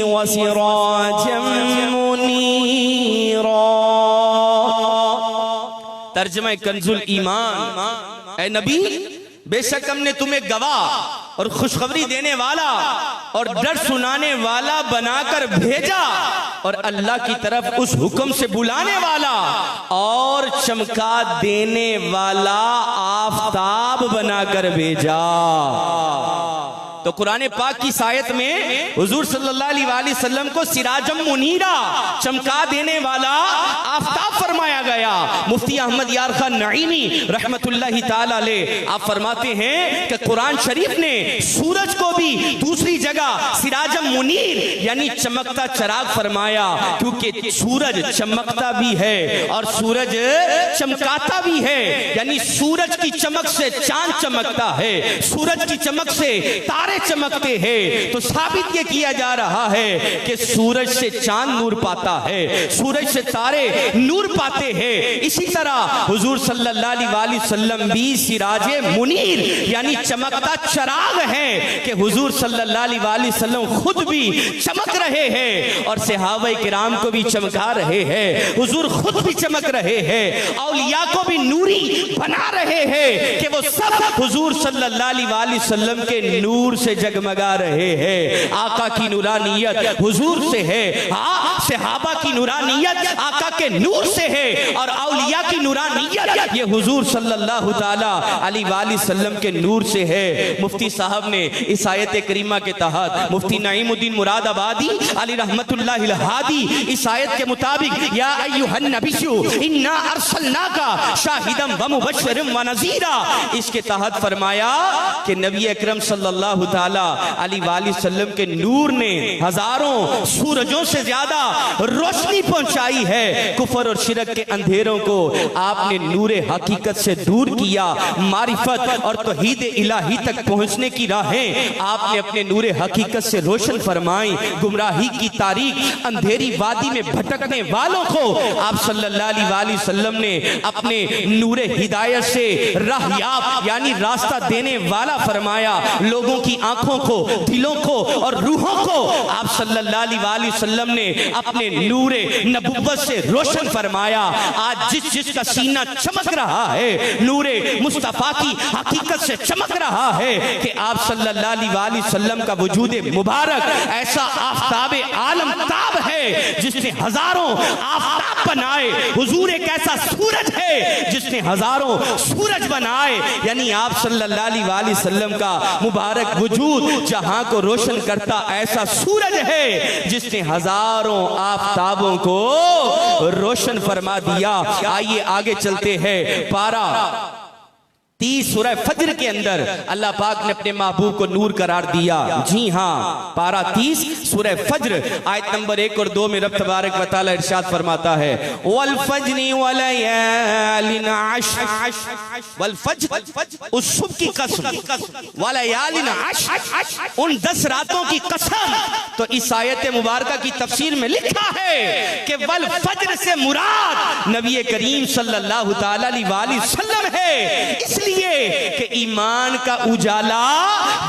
व सिराजन मुनीरा। तर्जुमा कंजुल ईमान, ए नबी बेशक हमने तुम्हें गवाह और खुशखबरी देने वाला और डर सुनाने वाला बनाकर भेजा और अल्लाह की तरफ उस हुक्म से बुलाने वाला और चमका देने वाला आफताब बनाकर भेजा। तो कुरान पाक की आयत में हुजूर सल्लल्लाहु अलैहि वसल्लम को सिराजम मुनीरा, चमका देने वाला आफताब फरमाया गया। मुफ्ती अहमद यार खान नईमी रहमतुल्लाहि ताला अलैह आप फरमाते हैं कि कुरान शरीफ ने सूरज को भी दूसरी जगह सिराजम मुनीर यानी चमकता चराग फरमाया, क्योंकि सूरज चमकता भी है और सूरज चमकाता भी है। यानी सूरज की चमक से चांद चमकता है, सूरज की चमक से तारे चमकते हैं। तो साबित ये किया जा रहा है कि सूरज से चांद नूर पाता है, सूरज से तारे नूर पाते हैं। इसी तरह हुजूर सल्लल्लाहु अलैहि वसल्लम भी सिराजे मुनीर यानी चमकता चराग हैं कि हुजूर सल्लल्लाहु अलैहि वसल्लम खुद भी चमक रहे हैं और सहाबाए किराम को भी चमका रहे हैं। हुजूर खुद भी चमक रहे हैं, औलिया को भी नूरी बना रहे हैं कि वो सब हुजूर सल्लल्लाहु अलैहि वसल्लम के नूर से जगमगा रहे हैं। आका की नूरानियत हुजूर से है, सहाबा की नूरानियत आका के नूर से है, और औलिया की नूरानियत ये हुजूर सल्लल्लाहु ताला अलैहि वसल्लम के नूर से है। मुफ्ती साहब ने इस आयत करीमा के तहत, मुफ्ती नईमुद्दीन मुरादाबादी अली रहमतुल्लाहि हादी, इस आयत के मुताबिक या अय्युहन नबिय्यु इन्ना अरसलनाका शाहिदम व मुबश्शिरम व नज़ीरा, इसके तहत फरमाया कि नबी अकरम सल्लल्लाहु ताला अलैहि वसल्लम के नूर ने हजारों सूरजों से ज्यादा रोशनी पहुंचाई है। कुफर और शिरक के अंधेरों को आपने नूरे हकीकत से दूर किया। मारिफत और तौहीद इलाही तक पहुंचने की राहें आपने अपने नूरे हकीकत से रोशन फरमाई। गुमराही की तारीख अंधेरी वादी में भटकने वालों को आप सल्लल्लाहु अलैहि वसल्लम ने अपने नूरे हिदायत से राहयाब यानी रास्ता देने वाला फरमाया। लोगों की आंखों को, दिलों को और रूहों को आप सल्लल्लाहु अलैहि वसल्लम ने अपने नूरे नबुव्वत से रोशन फरमाया। आज जिसका सीना चमक रहा है नूरे मुस्तफा की हकीकत से चमक रहा है कि आप सल्लल्लाहु अलैहि वसल्लम का वजूद मुबारक ऐसा आफताब आलम ताब है जिसने हजारों आफताब बनाए। हुजूर एक ऐसा सूरज है जिसने हजारों सूरज बनाए। यानी आप सल्लल्लाहु अलैहि वसल्लम का मुबारक वजूद जहां को रोशन करता ऐसा सूरज है जिसने हजारों आफताबों को रोशन फरमा दिया। आइए आगे चलते हैं। पारा 30 सूरह फज्र के अंदर अल्लाह पाक ने अपने महबूब को नूर करार दिया। जी हाँ, पारा 30 सूरह फज्र आयत नंबर 1 और 2 में रब तबारक व तआला इरशाद फरमाता है वल फज्रि वलयालिन अश्र, वल फज्र उस सुबह की कसम, वलयालिन अश्र उन 10 रातों की कसम। तो इस आयत मुबारका की तफसीर में लिखा है कि वल फज्र से मुराद नबी करीम सल्लल्लाहु ताला अलैहि वसल्लम है। इसलिए कि ईमान का उजाला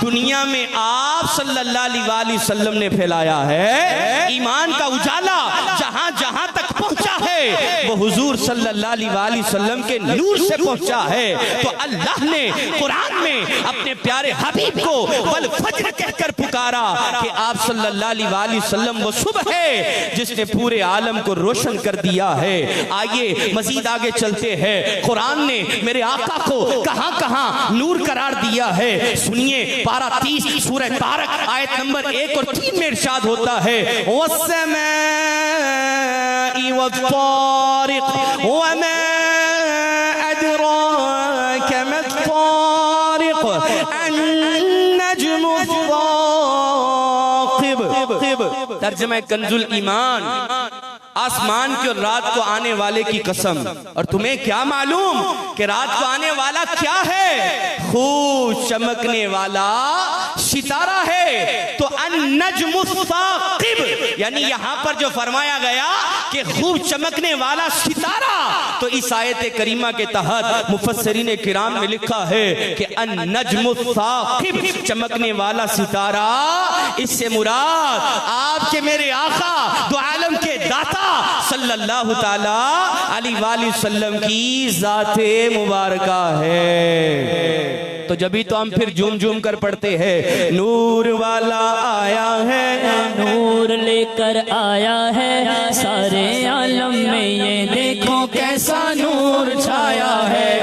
दुनिया में आप सल्लल्लाहु अलैहि वसल्लम ने फैलाया है। ईमान का उजाला जहां जहां तक पहुंचा है वो हुजूर सल्लल्लाहु अलैहि वसल्लम के नूर से पहुंचा है। तो अल्लाह ने कुरान में अपने प्यारे हबीब को वल फज्र कहकर पुकारा कि आप सल्लल्लाहु अलैहि वसल्लम वो सुबह है जिसने पूरे आलम को रोशन कर दिया है। आइए मजीद आगे चलते हैं। कुरान ने मेरे आका को कहां कहां नूर करार दिया है सुनिए। पारा 30 सूरह तारक आयत नंबर 1 और 3 में इरशाद होता है वस्समाई वत्तारिक वमा अदराक मत्तारिक अन्नज्मु साक़िब। तर्जुमा कंजुल ईमान, आसमान की और रात को आने वाले की कसम। और तुम्हें क्या मालूम कि रात को आने वाला क्या है? खूब चमकने वाला सितारा है। तो अन्नज्मु साक़िब यानी यहां पर जो फरमाया गया कि खूब चमकने वाला सितारा, तो इस आयत करीमा के तहत मुफस्सिरीन किराम ने लिखा है कि अन्नज्मु साक़िब चमकने वाला सितारा, इससे मुराद आपके मेरे आका दो आलम के दाता सल्लल्लाहु ताला अलैहि वसल्लम की ज़ाते मुबारका है। तो जभी तो हम फिर झूम झूम कर पढ़ते हैं नूर वाला आया है, नूर लेकर आया है सारे आलम में, ये देखो कैसा नूर छाया है।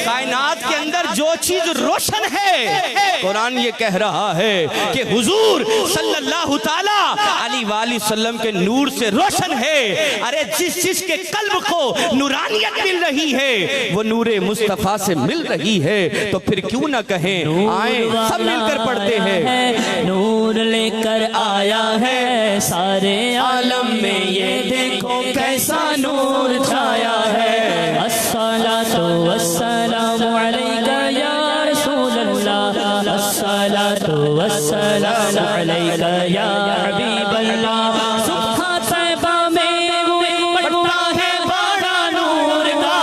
कायनात के अंदर जो चीज रोशन है कुरान ये कह रहा है कि हुजूर सल्लल्लाहु ताला अलैहि वसल्लम के नूर से रोशन है। अरे जिस चीज के कल्ब को नूरानियत मिल रही है वो नूरे मुस्तफा से मिल रही है। तो फिर क्यों ना कहें, आए सब मिलकर पढ़ते हैं। नूर लेकर आया है सारे आलम में, ये देखो कैसा नूर छाया है। अस्सलातु वस्सलामु अलैका या रसूलल्लाह, अस्सलातु वस्सलामु अलैका या हबीबल्लाह। सुबह तैबा में हुए पड़वा है बड़ा नूर का,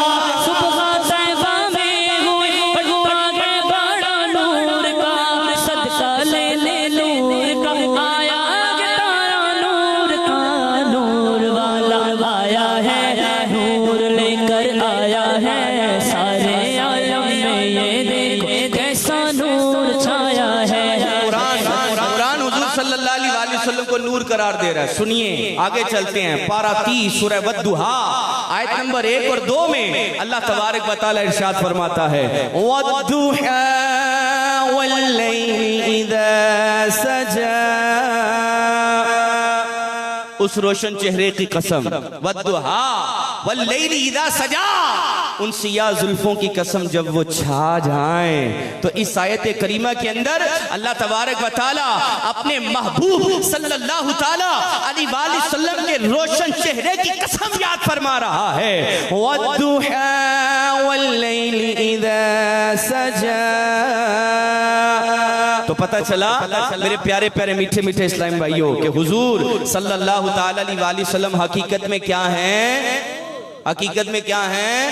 सुबह तैबा में हुए पड़वा है बड़ा नूर का। सदका ले ले नूर का आया है तारा नूर का, नूर वाला आया है। दे रहा है। सुनिए, आगे चलते हैं। पारा 30 सूरह वद्दुहा आयत नंबर 1 और 2 में अल्लाह तबारक व तआला इरशाद फरमाता है, वद्दुहा वल्लैलि इज़ा सजा, उस रोशन चेहरे की कसम, वद्दुहा वल्लैलि इज़ा सजा, उन सिया जुल्फों की कसम जब वो छा जाएं। तो इस आयत करीमा के अंदर अल्लाह तबारक व तआला अपने महबूब सल्लल्लाहु तआला अलैहि वसल्लम के रोशन चेहरे की कसम याद फरमा रहा है। वद्दुहा वल्लैलि इज़ा सजा। तो पता चला मेरे प्यारे प्यारे मीठे मीठे इस्लामी भाइयों कि हुजूर सल्लल्लाहु तआला अलैहि वसल्लम हकीकत में क्या हैं? हकीकत में क्या हैं?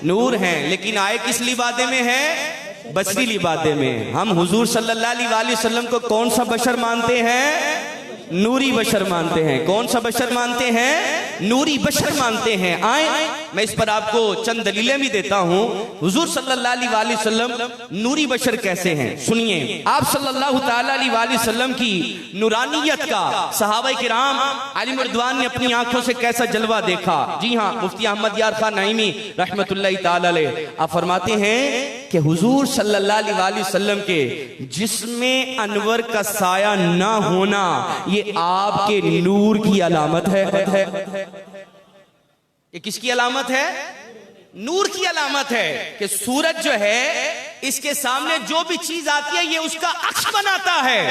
नूर हैं। लेकिन आए किस लिबादे में है? बशरी लिबादे में। हम हुजूर सल्लल्लाहु अलैहि वसल्लम को कौन सा बशर मानते हैं? नूरी बशर मानते हैं। कौन सा बशर मानते हैं? नूरी बशर मानते हैं। आए मैं इस पर आपको चंद दलीलें भी देता हूं। हुजूर सल्लल्लाहु अलैहि वसल्लम नूरी बशर कैसे हैं? सुनिए, आप सल्लल्लाहु अलैहि वसल्लम की नूरानियत का सहाबाए किराम आलिम रिदवान ने अपनी आंखों से कैसा जलवा देखा। जी हाँ, मुफ्ती अहमद यार खान नईमी रहमतुल्लाहि ताला अलैह आप फरमाते हैं कि हुजूर सल्लल्लाहु अलैहि वसल्लम के जिस्म अनवर का साया ना होना ये आपके नूर की अलामत है। ये किसकी अलामत है? नूर की अलामत है कि सूरज जो है इसके सामने जो भी चीज आती है ये उसका अक्स बनाता है।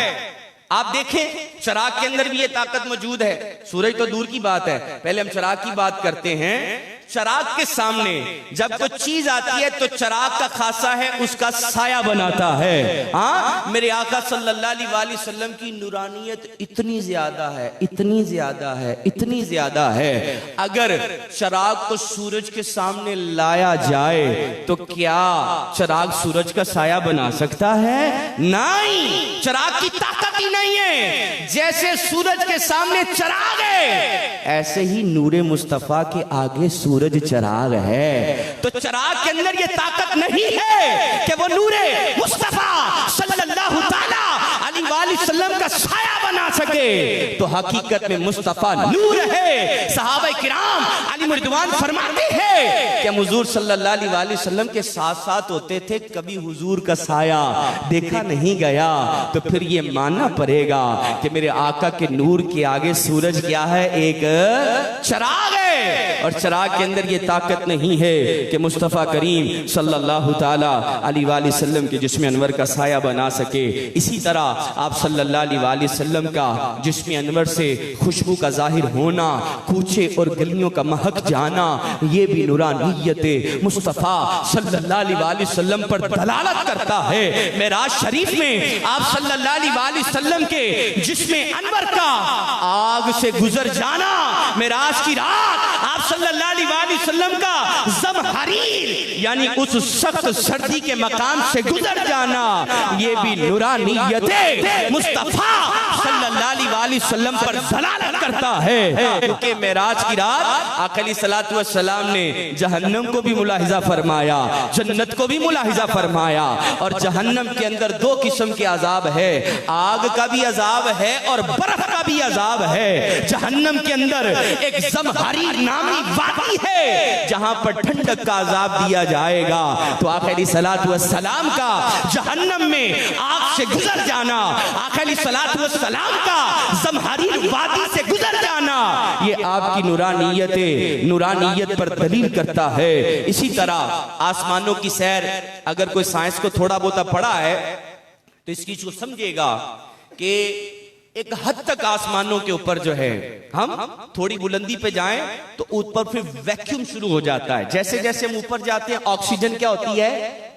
आप देखें चराग के अंदर भी ये ताकत मौजूद है। सूरज तो दूर की बात है, पहले हम चराग की बात करते हैं। चराग के सामने जब कोई चीज आती है तो चराग का खासा है उसका साया बनाता है। हाँ, मेरे आका सल्लल्लाहु अलैहि वसल्लम की नूरानियत इतनी ज्यादा है, इतनी ज्यादा है, इतनी ज्यादा है। अगर चराग को सूरज के सामने लाया जाए तो क्या चराग सूरज का साया बना सकता है? नहीं, चराग की ताकत ही नहीं है। जैसे सूरज के सामने चराग है ऐसे ही नूरे मुस्तफा के आगे सूरज चराग है। तो चराग के अंदर ये ताकत नहीं है कि वो नूरे मुस्तफा सल्लल्लाहु तआला अलैहि वसल्लम का साया बना सके। तो हकीकत में मुस्तफा नूर है। सहाबाए किराम आलिम रिदवान फरमाते हैं कि हुजूर सल्लल्लाहु अलैहि वसल्लम के साथ साथ होते थे, कभी हुजूर का साया देखा नहीं गया। तो फिर ये मानना पड़ेगा कि मेरे आका के नूर के आगे सूरज क्या है? एक चराग है। और चराग के अंदर ये ताकत नहीं है कि मुस्तफ़ा करीम सल्लल्लाहु ताला अलैहि वसल्लम के जिस्म अनवर का साया बना सके। इसी तरह आप सल्लल्लाहु अलैहि वसल्लम का जिस्म अनवर से खुशबू का जाहिर होना, कूचे और गलियों का महक जाना, ये भी नूरानियत मुस्तफ़ा सल्लल्लाहु अलैहि वसल्लम पर दलालत करता है। मेराज शरीफ में आप सल्लल्लाहु अलैहि वसल्लम के जिस्म अनवर का आग से गुजर जाना, मेराज की रात आप सल्लल्लाहु अलैहि वसल्लम का ज़महरीर यानी उस सख्त सर्दी के मकाम से गुजर जाना, ये भी नूरानियत मुस्तफा सल्लल्लाहु अलैहि वसल्लम पर दलालत करता है। क्योंकि मेराज की रात आका अलैहिस्सलातु वस्सलाम ने जहन्नम को भी मुलाहिजा फरमाया, जन्नत को भी मुलाहिजा फरमाया। और जहन्नम के अंदर दो किस्म के अजाब है, आग का भी अजाब है और बर्फ का भी अजाब है। जहन्नम के अंदर एक ज़महरीर नामी वादी है जहां पर ठंडक का अजाब दिया जाएगा। तो आका अलैहिस्सलातु वस्सलाम का जहन्नम में आग से गुजर जाना, आका अलैहिस्सलातु वस्सलाम का ज़महरीर वादी से गुजर जाना, ये आपकी नूरानियत पर दलील करता है। इसी तरह आसमानों की सैर अगर कोई साइंस को थोड़ा बहुत पढ़ा है तो इस चीज को समझेगा कि एक हद तक आसमानों के ऊपर जो है हम थोड़ी बुलंदी पे जाएं तो ऊपर फिर वैक्यूम शुरू हो जाता है। जैसे जैसे हम ऊपर जाते हैं ऑक्सीजन क्या होती है?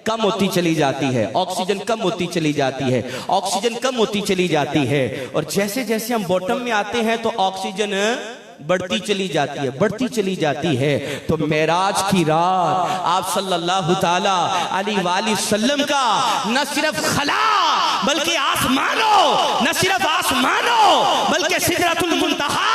कम होती चली जाती है। ऑक्सीजन कम होती चली जाती है, ऑक्सीजन कम होती चली जाती है। और जैसे जैसे हम बॉटम में आते हैं तो ऑक्सीजन बढ़ती चली जाती है, बढ़ती चली जाती है। तो मेराज की रात आप सल्लल्लाहु ताला अलैहि वसल्लम का न सिर्फ खला बल्कि आसमानों, न सिर्फ आसमानों बल्कि सिदरतुल मुंतहा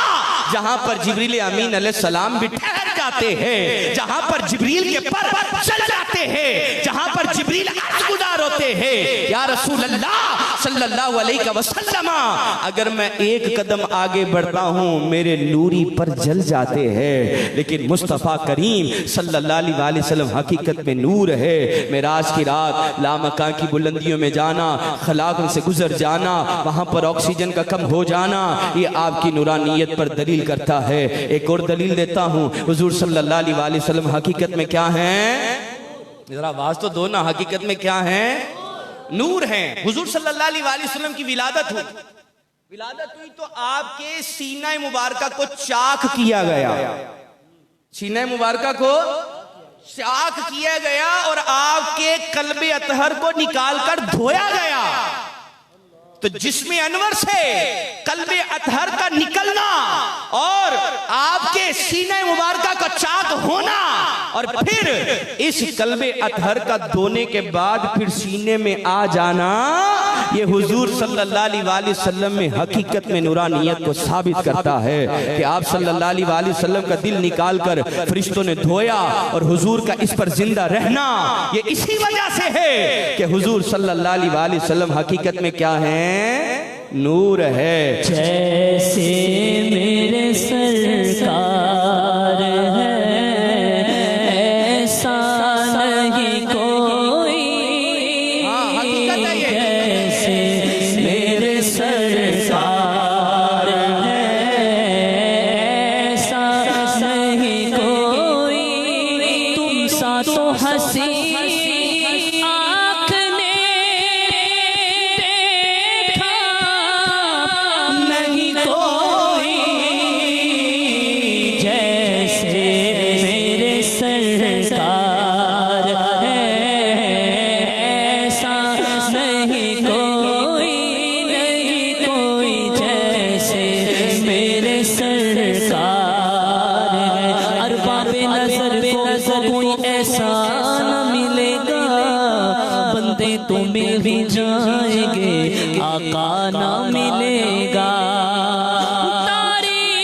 जहां पर जिब्रील अमीन अलैहिस्सलाम भी ठहर जाते हैं, जहां पर जिब्रील के पर चल जाते हैं, जहां पर जिब्रील अर्ज़ गुज़ार होते हैं, या रसूल अल्लाह सल्लल्लाहु अलैहि वसल्लम, अगर मैं एक कदम आगे बढ़ता हूं मेरे नूरी पर जल जाते हैं। लेकिन मुस्तफ़ा करीम सल्लल्लाहु अलैहि वसल्लम हकीकत में नूर है। मेराज की रात लामकां की बुलंदियों में जाना, खलाक़ से गुजर जाना, वहां पर ऑक्सीजन का कम हो जाना, ये आपकी नूरानियत पर दलील करता है। एक और दलील देता हूं, हुजूर सल्लल्लाहु अलैहि वसल्लम हकीकत में क्या हैं? जरा आवाज तो दो ना, हकीकत में क्या हैं? नूर हैं। हुजूर सल्लल्लाहु अलैहि वसल्लम की विलादत हुई तो आपके सीना मुबारका को चाक किया गया, सीना मुबारका को चाक किया गया और आपके कल्बे अतहर को निकालकर धोया गया। तो जिस्म अनवर से कल्बे अतहर का निकलना और आपके सीने मुबारका का चाक होना और फिर इस कल्बे अतहर का धोने के बाद फिर सीने में आ जाना, ये हुजूर सल्लल्लाहु अलैहि वसल्लम में हकीकत में नूरानियत को साबित करता है कि आप सल्लल्लाहु अलैहि वसल्लम का दिल निकाल कर फरिश्तों ने धोया और हुजूर का इस पर जिंदा रहना ये इसी वजह से है कि हुजूर सल्लल्लाहु अलैहि वसल्लम हकीकत में क्या है? नूर है। जैसे मेरे सरकार है ऐसा नहीं कोई, जैसे मेरे सरकार है ऐसा नहीं कोई, तुम सा तो हंसी तो मिल भी जाएंगे, आका ना मिलेगा। तारीख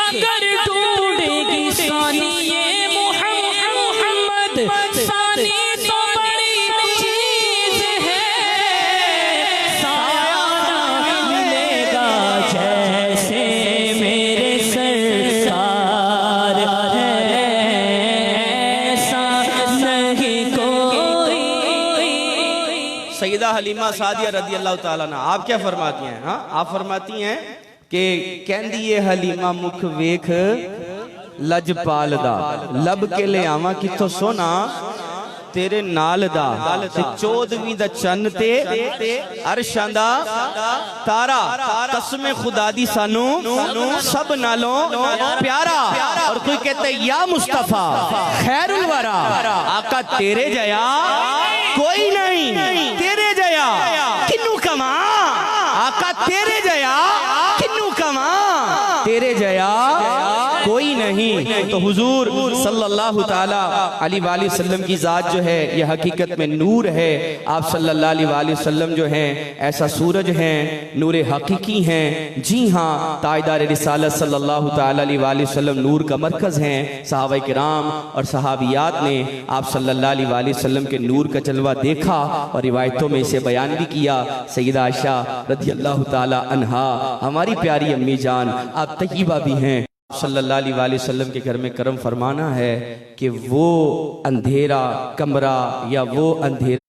अगर ढूंढेगी सानी ये मोहम्मद, सानी तो बड़ी चीज है, साया ना मिलेगा जैसे मेरे सरकार है। सैयदा हलीमा सादिया रदी अल्लाह ताला अन्हा आप क्या फरमाती हैं? हाँ, आप फरमाती हैं कि कहंदी ये हलीमा मुख वेख लजपाल दा, लब के ले आवा किथों सोना तेरे नाल दा, ते 14वीं दा चन्न ते अरशां दा तारा, कसम खुदा दी सानू सब नालों प्यारा। और कोई कहते या मुस्तफा खैरुल वरा, आका तेरे जया कोई नहीं, तेरे जया किन्नू कमा, आका तेरे जया किन्नू कमा, तेरे जया कोई नहीं। तो हुजूर सल्लल्लाहु ताला अलैहि वसल्लम की जात जो है यह हकीकत में नूर है। आप सल्लल्लाहु अलैहि वसल्लम जो हैं ऐसा सूरज हैं, नूर हकीकी हैं। जी हाँ, ताजदार रिसालत सल्लल्लाहु ताला अलैहि वसल्लम नूर का मरकज हैं। सहाबा किराम और सहाबियात ने आप सल्लल्लाहु अलैहि वसल्लम के नूर का जलवा देखा और रिवायतों में इसे बयान भी किया। सैयदा आयशा रज़ी अल्लाह ताला अन्हा हमारी प्यारी अम्मी जान आप तय्यबा भी हैं। सल्लल्लाहु अलैहि वसल्लम के घर में करम फरमाना है कि वो अंधेरा कमरा या वो अंधेरा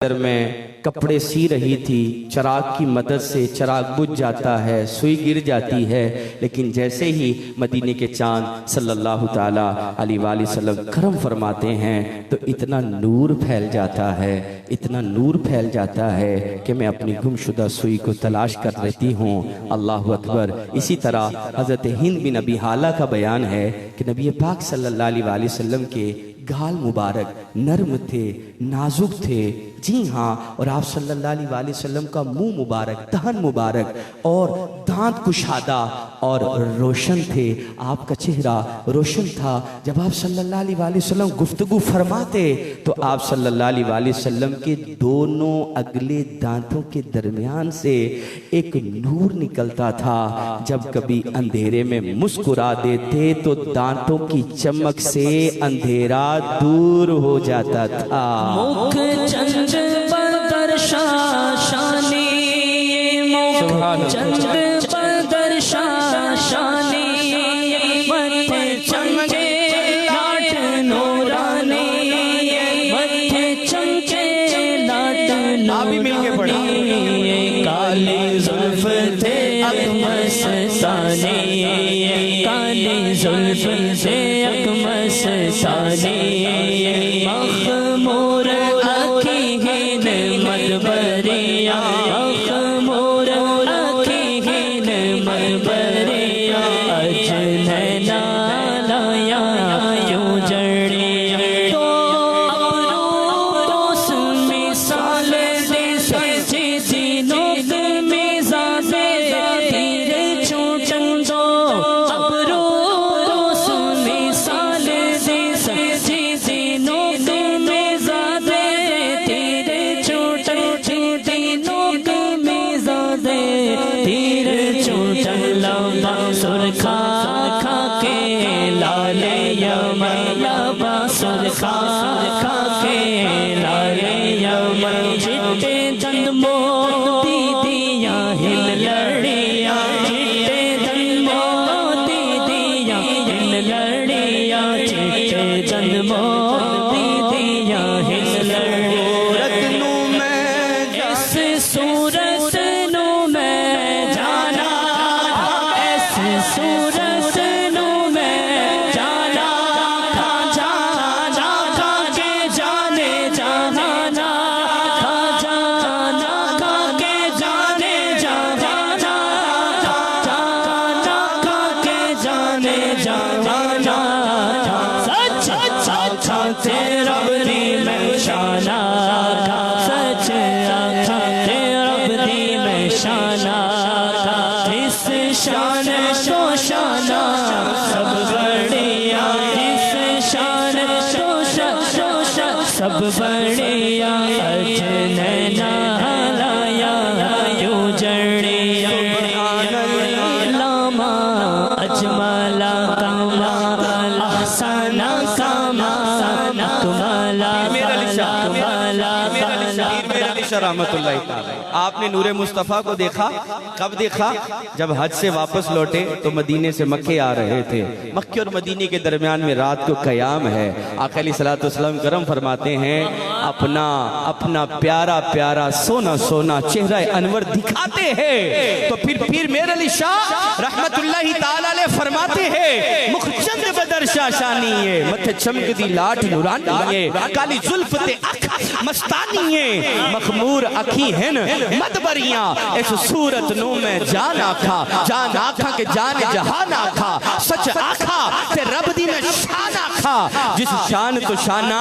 में कपड़े सी रही थी, चिराग की मदद से चिराग बुझ जाता है, सुई गिर जाती है, लेकिन जैसे ही मदीने के चांद सल्लल्लाहु ताला अलैहि वसल्लम करम फरमाते हैं तो इतना नूर फैल जाता है, इतना नूर फैल जाता है कि मैं अपनी गुमशुदा सुई को तलाश कर रहती हूँ। अल्लाह अकबर। इसी तरह हज़रत हिंद बिन अबी हाला का बयान है कि नबी पाक सल्लल्लाहु अलैहि वसल्लम के गाल मुबारक नर्म थे, नाजुक थे। जी हाँ, और आप सल्लल्लाहु अलैहि वसल्लम का मुंह मुबारक, दहन मुबारक और दांत कुशादा और रोशन थे, आपका चेहरा रोशन था। जब आप सल्लल्लाहु अलैहि वसल्लम गुफ्तगू फरमाते तो आप सल्लल्लाहु अलैहि वसल्लम के दोनों अगले दांतों के दरमियान से एक नूर निकलता था। जब कभी अंधेरे में मुस्कुरा देते तो दांतों की चमक से अंधेरा दूर हो जाता था। मुख चंद बदर शानी, मुख चंद बदर शानी, मथे चमके लाट नूरानी, मथे चमके लाट नूरानी, काले जुल्फ थे अकमस्तानी, काले जुल्फ थे अकमस्तानी, मखमूर अखीहिन मदबरिया, मखमूर अखीहिन मदबरिया, अजनैना लाया यूं जड़िया, तो अबरोस मिसाल दे सच्ची सीनों मिजाजे तीरे छूटन दो, अबरोस मिसाल दे सच्ची सीनों मिजाजे तीरे छूटन तीनों मिजाजे तीरे छूटन लबा सुरखा खा के लाले यमन, लबा सुरखा खा के लाले यमन, चिट्टे दंद मोती दिया हिल लड़िया, चिट्टे दंद मोती दिया हिल लड़िया, चिट्टे दंद मोती दिया हिल लड़िया, इस सूरत नू मैं जाना, इस सूरत नू मैं जाना, खा जाना खा के जाने जाना ना, खा जाना खा के जाने जाना ना, खा जाना खा के जाने जाना ना, सच आखा तेरा बरी में शाना, सच आखा तेरा बरी में शाना, इस शान को शाना सब बढ़िया, इस शान को सब बढ़िया, अजनैना लाया यूं जड़िया, लामा अजमला कमाल अहसना कमाल अकमला रहमतुल्लाहि ताला। आपने नूरे मुस्तफ़ा को देखा, कब देखा? जब हज से वापस लौटे तो मदीने से मक्के आ रहे थे। मक्के और मदीने के दरमियान में रात को क़याम है। आका अलैहिस्सलातु वस्सलाम करम फरमाते हैं, अपना अपना प्यारा प्यारा सोना सोना चेहरा अनवर दिखाते हैं। तो फिर पीर मेर अली शाह रहमतुल्लाहि ताला अलैह फरमाते हैं, मुख चंद बदर शाशानी है, मथे चमकदी लाठ नूरानी है, काली जुल्फ ते अख मस्तानी है, मखमूर अखी हैं मदबरियां, इस सूरत नू मैं जान आखा, जान आखा के जान जहान आखा, सच आखा ते रब दी मैं शान आखा, जिस शान तो शाना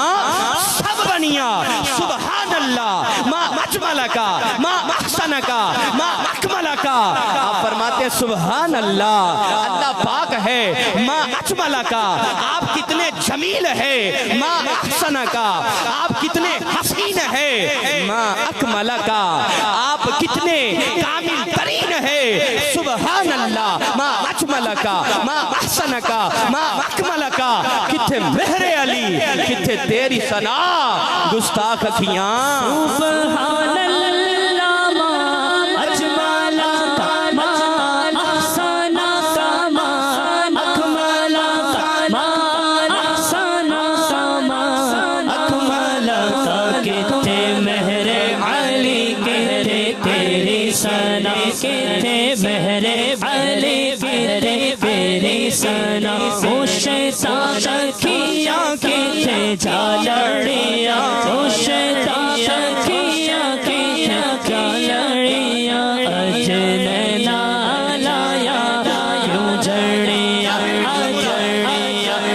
सब बनिया, सुभान अल्लाह मा अजमला का मा अहसन का मा अकमला का। आप फरमाते हैं सुभान अल्लाह, अल्लाह पाक है, मा अजमला का आप कितने जमील है, मा अहसन का आप कितने हसीन है, मा अकमला का आप कितने कामिल तरीन है, सुभान अल्लाह मा अजमला का मा अहसन का मा अकमला का। किथे मेहरे अली किथे तेरी सना गुस्ताख अखियां, सुभान अल्लाह मा अजमला का मा अहसना का मा अकमला का मा अहसना का मा अकमला का। किथे मेहरे अली किथे तेरी सना, किथे मेहरे अली किथे तेरी सना, ओ शैतान अखियां किथे झालड़िया, ओ शैतान अखियां किथे झालड़िया, अजनैना लाया यूं जड़िया जड़िया।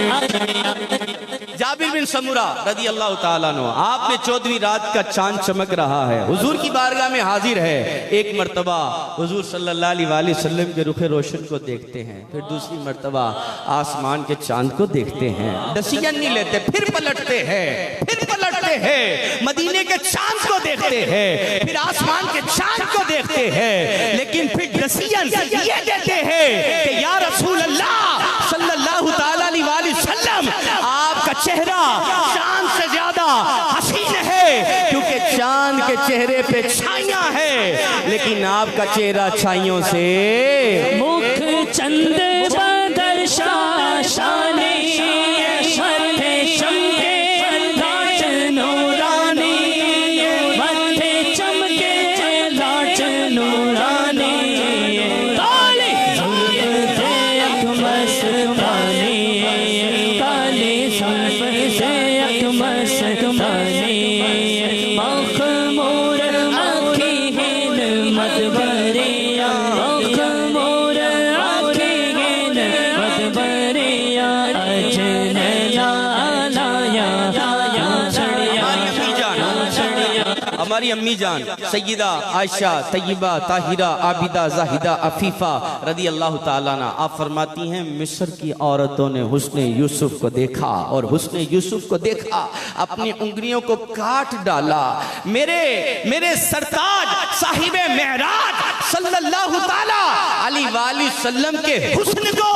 जाबिर बिन समुरा रदी अल्लाह ताला अन्हु, आप में 14वीं रात का चांद चमक रहा है, हुजूर की बारगाह में हाजिर है। एक मर्तबा हुजूर सल्लल्लाहु अलैहि वसल्लम के रुखे रोशन को देखते हैं, फिर दूसरी मर्तबा आसमान के चांद को देखते हैं, डिसीजन नहीं लेते, फिर पलटते हैं, मदीने के चांद को देखते हैं, फिर आसमान के चांद को देखते हैं, लेकिन फिर डिसीजन ये देते हैं कि या रसूल अल्लाह सल्लल्लाहु ताला अलैहि वसल्लम, आपका चेहरा चांद से ज्यादा हसीन है, क्योंकि चांद के चेहरे पे छाइयां है, लेकिन आपका चेहरा छाइयों से मुख चंद बदर शाने मथे चमके लाट नूरानी, मथे चमके लाट नूरानी, काली जुल्फ से अख मस्तानी, काली जुल्फ से अख मस्तानी, मखमूर आँखी हिलमत भरिया, मखमूर आँखी हिलमत भरिया, अजनला लाया हमारी अम्मी जान सैयदा आयशा तय्यबा ताहिरा आबिदा जाहिदा अफीफा रदी अल्लाह ताला अन्हा, आप फरमाती हैं मिस्र की औरतों ने हुस्ने यूसुफ को देखा और हुस्ने यूसुफ को देखा, अपनी उंगलियों को काट डाला। मेरे सरताज साहिबे मेहराज सल्लल्लाहु ताला अलैहि वसल्लम के हुस्न को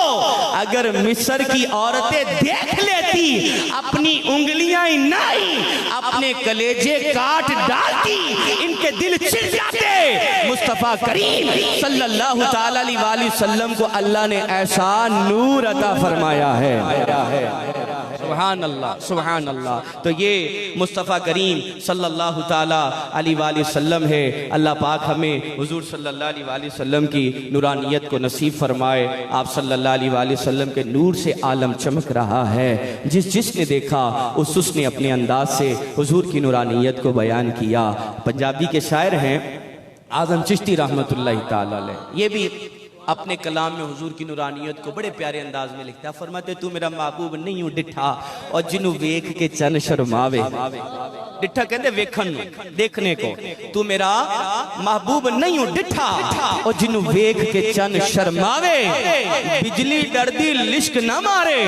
अगर मिस्र की औरतें देख लेती, अपनी उंगलियां ही नहीं अपने कलेजे काट डालती, इनके दिल चिढ़ जाते। मुस्तफा करीम सल्लल्लाहु ताला अलैहि वसल्लम को अल्लाह ने ऐसा नूर अता फरमाया है, सुभान अल्लाह सुभान अल्लाह। तो ये मुस्तफ़ा करीम सल्लल्लाहु ताला अलैहि वसल्लम है। अल्लाह पाक हमें हुजूर सल्लल्लाहु अलैहि वसल्लम की नूरानियत को नसीब फरमाए। आप सल्लल्लाहु अलैहि वसल्लम के नूर से आलम चमक रहा है। जिसने देखा उसने अपने अंदाज से हुजूर की नूरानियत को बयान किया। पंजाबी के शायर हैं आज़म चिश्ती रहमतुल्लाहि ताला अलैह, ये भी अपने कलाम में हुजूर की नूरानियत को बड़े प्यारे अंदाज में लिखता है। फरमाते तू मेरा महबूब नहीं हूं डिठा और जिन्हू वेख के चन शर्मावे, डिठा कहते वेखन देखने को, तू मेरा महबूब नहीं हूं डिठा और जिन्हू वेख के चन शर्मावे, बिजली डरदी लिश्क ना मारे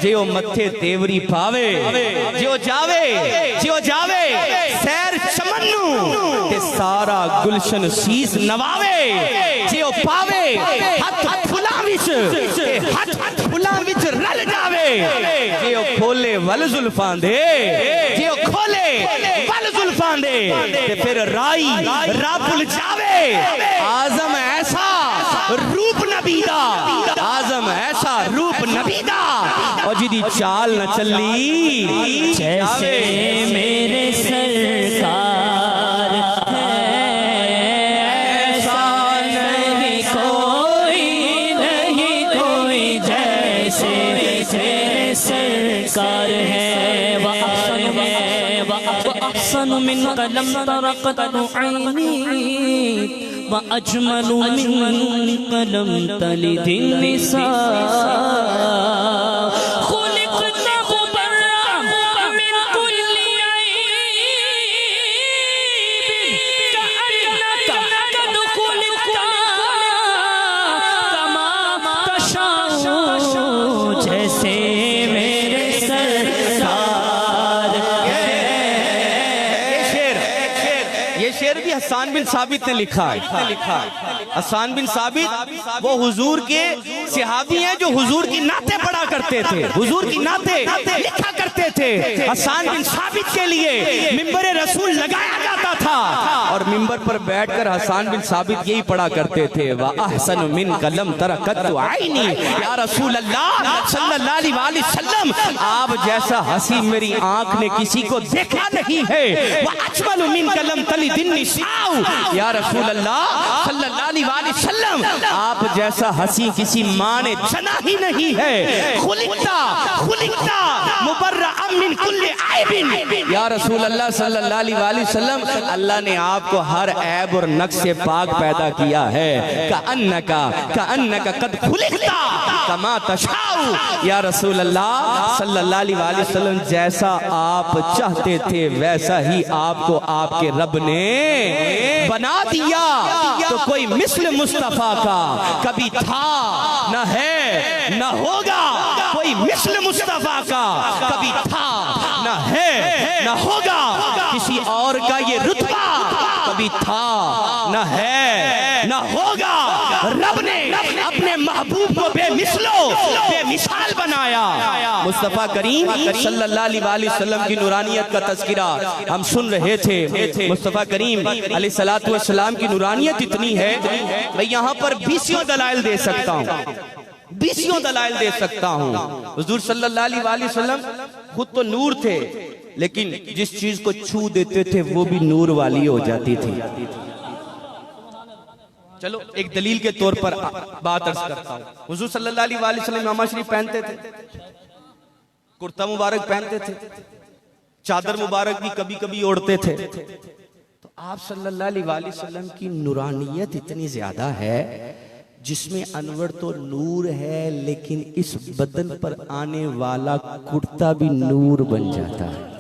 जे ओ मथे तेवरी पावे, जो जावे सैर चमन्नू ते सारा गुलशन शीस नवावे, जे ओ पावे हथ फुलां विच रल जावे, जे ओ खोले वल जुल्फां दे, जे ओ खोले वल जुल्फां दे ते फिर राई राबुल जावे। आजम ऐसा रूप नबी दा, आजम ऐसा रूप नबी दा और जिदी चाल न चली जैसे मेरे सरकार है, ऐसा नहीं कोई जैसे मेरे सरकार है। वअहसन मिन कलम तरक़त ऐनी वअजमलु मिन कलम तलिदिन निसा, हसन बिन साबित ने लिखा है। हसन बिन साबित वो हुजूर के सहाबी हैं जो हुजूर की नाते पढ़ा करते थे, हुजूर की नाते लिखा करते थे। हसन बिन साबित के लिए मिंबर रसूल लगाया जाता था और मिंबर पर बैठकर हसन बिन साबित यही पढ़ा करते थे, व अहसन मिन कलम तरक़त ऐनी, या रसूल अल्लाह सल्लल्लाहु अलैहि वसल्लम आप जैसा हंसी मेरी आंख ने किसी को देखा नहीं है। व अजमलु मिन कलम तलिदिन निसा, या रसूल अल्लाह सल्लल्लाहु अलैहि वसल्लम आप जैसा हंसी किसी माँ ने जना ही नहीं है। खुलिकता मुबर्रअम मिन कुल्ली ऐबिन, या रसूल अल्लाह सल्लल्लाहु अलैहि वसल्लम अल्लाह ने आपको हर ऐब और नक्श से पाक पैदा किया है। कअन्नका कद खुलिक़ता कमा तशाउ, या रसूल अल्लाह सल्लल्लाहु अलैहि वसल्लम जैसा आप चाहते थे वैसा ही आपको आपके रब ने बना दिया। तो कोई मिस्ल मुस्तफा का कभी था न है न होगा, कोई मिस्ल मुस्तफा का कभी था न है न होगा, किसी और का ये रुतबा कभी था न है न होगा। रब ने अपने महबूब को बेमिसाल बनाया। मुस्तफा करीम सल्लल्लाहु अलैहि वसल्लम की नूरानियत का तज़किरा हम सुन रहे थे। मुस्तफा करीम अलैहिस्सलातु वस्सलाम की नूरानियत इतनी है, मैं यहाँ पर 20 दलाइल दे सकता हूँ, 20 दलाइल दे सकता हूँ। हुजूर सल्लल्लाहु अलैहि वसल्लम खुद तो नूर थे, लेकिन जिस चीज को छू देते थे वो भी नूर वाली हो जाती थी। चलो एक दलील के तौर पर बात अर्ज करता हूँ। हुजूर सल्लल्लाहु अलैहि वसल्लम इमामा शरीफ पहनते थे, कुर्ता मुबारक पहनते थे, चादर मुबारक भी कभी कभी ओढ़ते थे। तो आप सल्लल्लाहु अलैहि वसल्लम की नूरानियत इतनी ज्यादा है, जिसमें अनवर तो नूर है, लेकिन इस बदन पर आने वाला कुर्ता भी नूर बन जाता है।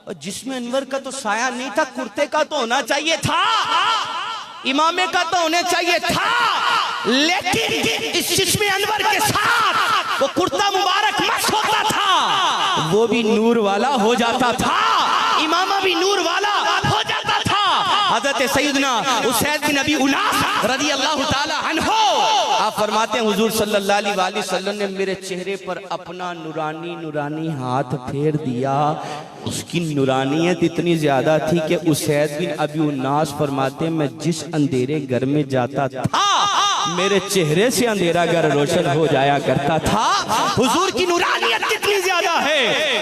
और जिसमें अनवर का तो साया नहीं था, कुर्ते का तो होना चाहिए था, इमामे का तो होने चाहिए था, लेकिन इस जिस्म अनवर के साथ वो कुर्ता मुबारक मस्त होता था, वो भी नूर वाला हो जाता था, इमामा भी नूर वाला हो जाता था। हज़रत सैयदना उसैद बिन अबी उनास रज़ियल्लाहु ताला अन्हु आप फरमाते हैं हुजूर सल्लल्लाहु अलैहि वसल्लम ने मेरे चेहरे पर अपना नूरानी हाथ फेर दिया। उसकी नूरानियत इतनी ज्यादा थी कि उसैद बिन अबी उनास फरमाते मैं जिस अंधेरे घर में जाता था मेरे चेहरे से अंधेरा घर रोशन हो जाया करता था। हुजूर की नूरानियत कितनी ज्यादा है।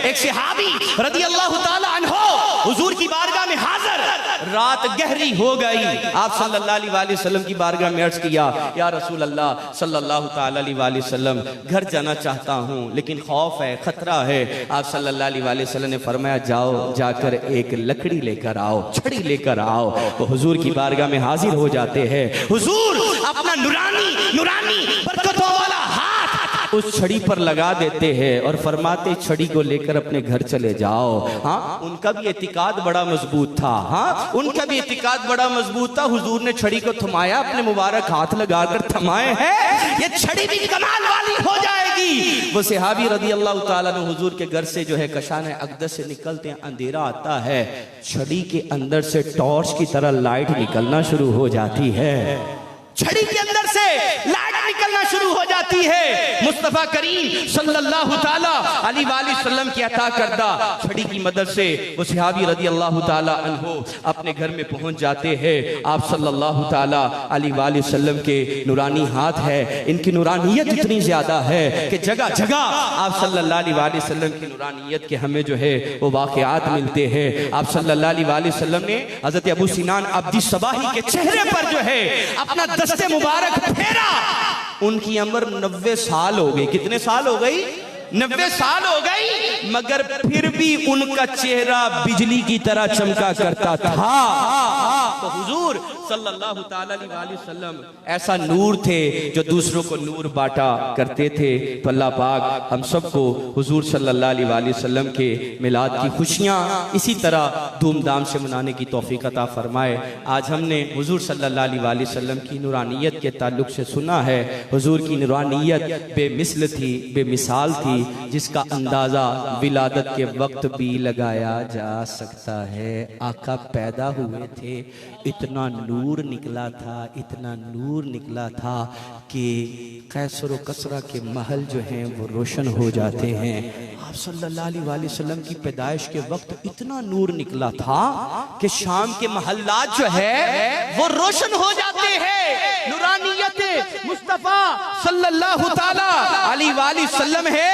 एक सहाबी रज़ियल्लाहु ताला अन्हु हुजूर की बारगाह में हाजिर, रात गहरी हो गई, आप सल्लल्लाहु अलैहि वसल्लम की बारगाह में अर्ज किया, या रसूल अल्लाह सल्लल्लाहु ताला अलैहि वसल्लम घर जाना चाहता हूँ लेकिन खौफ है, खतरा है। आप सल्लल्लाहु अलैहि वसल्लम ने फरमाया जाओ जाकर एक लकड़ी लेकर आओ, छड़ी लेकर आओ। वो हुजूर की बारगाह में हाजिर हो जाते हैं। हुजूर अपना नूरानी बरकतों वाला हाथ उस छड़ी पर लगा देते हैं और फरमाते छड़ी को लेकर अपने घर चले जाओ। हाँ, उनका भी एतिकाद बड़ा मजबूत था। हाँ, उनका भी एतिकाद बड़ा मजबूत था। हुजूर ने छड़ी को थमाया, अपने मुबारक हाथ लगाकर थमाए हैं, ये छड़ी भी कमाल वाली हो जाएगी। वो सहाबी रज़ियल्लाहु ताला अन्हु हुजूर के घर से जो है कशान अक़दस से निकलते हैं, अंधेरा आता है, छड़ी के अंदर से टॉर्च की तरह लाइट निकलना शुरू हो जाती है, छड़ी के अंदर से लाइट निकलना शुरू हो जाती है। मुस्तफा करीम सल्लल्लाहु ताला अलैहि वसल्लम की अता करदा छड़ी की मदद से वो सहाबी रज़ियल्लाहु ताला अन्हु अपने घर में पहुंच जाते हैं। आप सल्लल्लाहु ताला अलैहि वसल्लम के नूरानी हाथ है, इनकी नूरानियत इतनी ज्यादा है कि जगह जगह आप सल्लल्लाहु अलैहि वसल्लम की नूरानियत के हमें जो है वो वाक़यात मिलते हैं। आप सल्लल्लाहु अलैहि वसल्लम ने हज़रत अबू सिनान अब्दी सबाही के चेहरे पर जो है अपना दस्ते मुबारक फेरा। उनकी उम्र 90 साल हो गई। कितने साल हो गई? 90 साल हो गई, मगर फिर भी उनका चेहरा बिजली की तरह चमका करता था। तो हुजूर सल्लल्लाहु ताला अलैहि वसल्लम ऐसा नूर थे जो दूसरों को नूर बांटा करते थे। तो अल्लाह पाक हम सबको हुजूर सल्लल्लाहु अलैहि वसल्लम के मिलाद की खुशियाँ इसी तरह धूमधाम से मनाने की तौफीक अता फरमाए। आज हमने हुजूर सल्लल्लाहु अलैहि वसल्लम की नूरानियत के ताल्लुक से सुना है। हुजूर की नूरानियत बेमिसल थी, बेमिसाल थी, जिसका अंदाजा विलादत के वक्त भी लगाया जा सकता है। आका पैदा हुए थे, इतना नूर निकला था, इतना नूर निकला था कि कैसर व कसरा के महल जो हैं वो रोशन हो जाते हैं। आप सल्लल्लाहु अलैहि वसल्लम की पैदाइश के वक्त इतना नूर निकला था कि शाम के महल्लात जो है वो रोशन हो जाते हैं। नूरानियत मुस्तफा सल्लल्लाहु ताला अलैहि वसल्लम है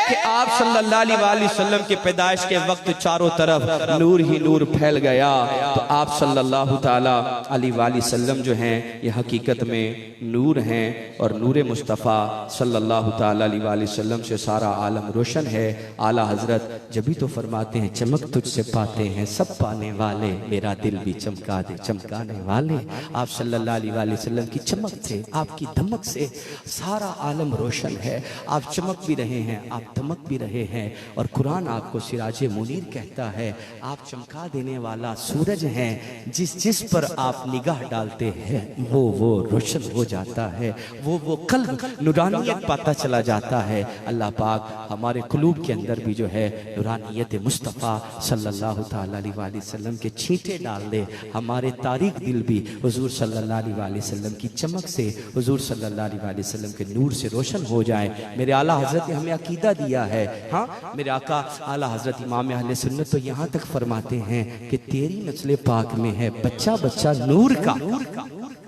कि आप सल्लल्लाहु अलैहि वसल्लम के पैदाइश के वक्त चारों तरफ नूर ही नूर फैल गया। तो आप सल्लल्लाहु ताला अलैहि वसल्लम जो हैं ये हकीकत में नूर हैं और नूर मुस्तफ़ा सल्लल्लाहु ताला अलैहि वसल्लम से सारा आलम रोशन है। आला हजरत जब भी तो फरमाते हैं चमक तुझसे पाते हैं सब पाने वाले, मेरा दिल भी चमका दे चमकाने वाले। आप सल्लल्लाहु अलैहि वसल्लम की चमक से, आपकी धमक से सारा आलम रोशन है। आप चमक भी रहे हैं, आप धमक भी रहे हैं। और कुरान आपको सिराजे मुनीर कहता है, आप चमका देने वाला सूरज हैं, जिस पर आप निगाह डालते हैं वो रोशन हो जाता है, वो कल्ब नूरानियत पाता चला जाता है। अल्लाह पाक हमारे कुलूब के अंदर भी जो है नूरानियत मुस्तफ़ा सल्लल्लाहु ताला अलैहि वसल्लम के छींटे डाल दे। हमारे तारीख दिल भी हुजूर सल्लल्लाहु अलैहि वसल्लम की चमक से, हुजूर सल्लल्लाहु अलैहि वसल्लम के नूर से रोशन हो जाए। मेरे आला हजरत ने हमें अकीदा दिया है। हाँ, मेरे आका आला हजरत इमाम अहले सुन्नत तो यहाँ तक फरमाते हैं कि तेरी नस्ल पाक में है बच्चा बच्चा नूर का।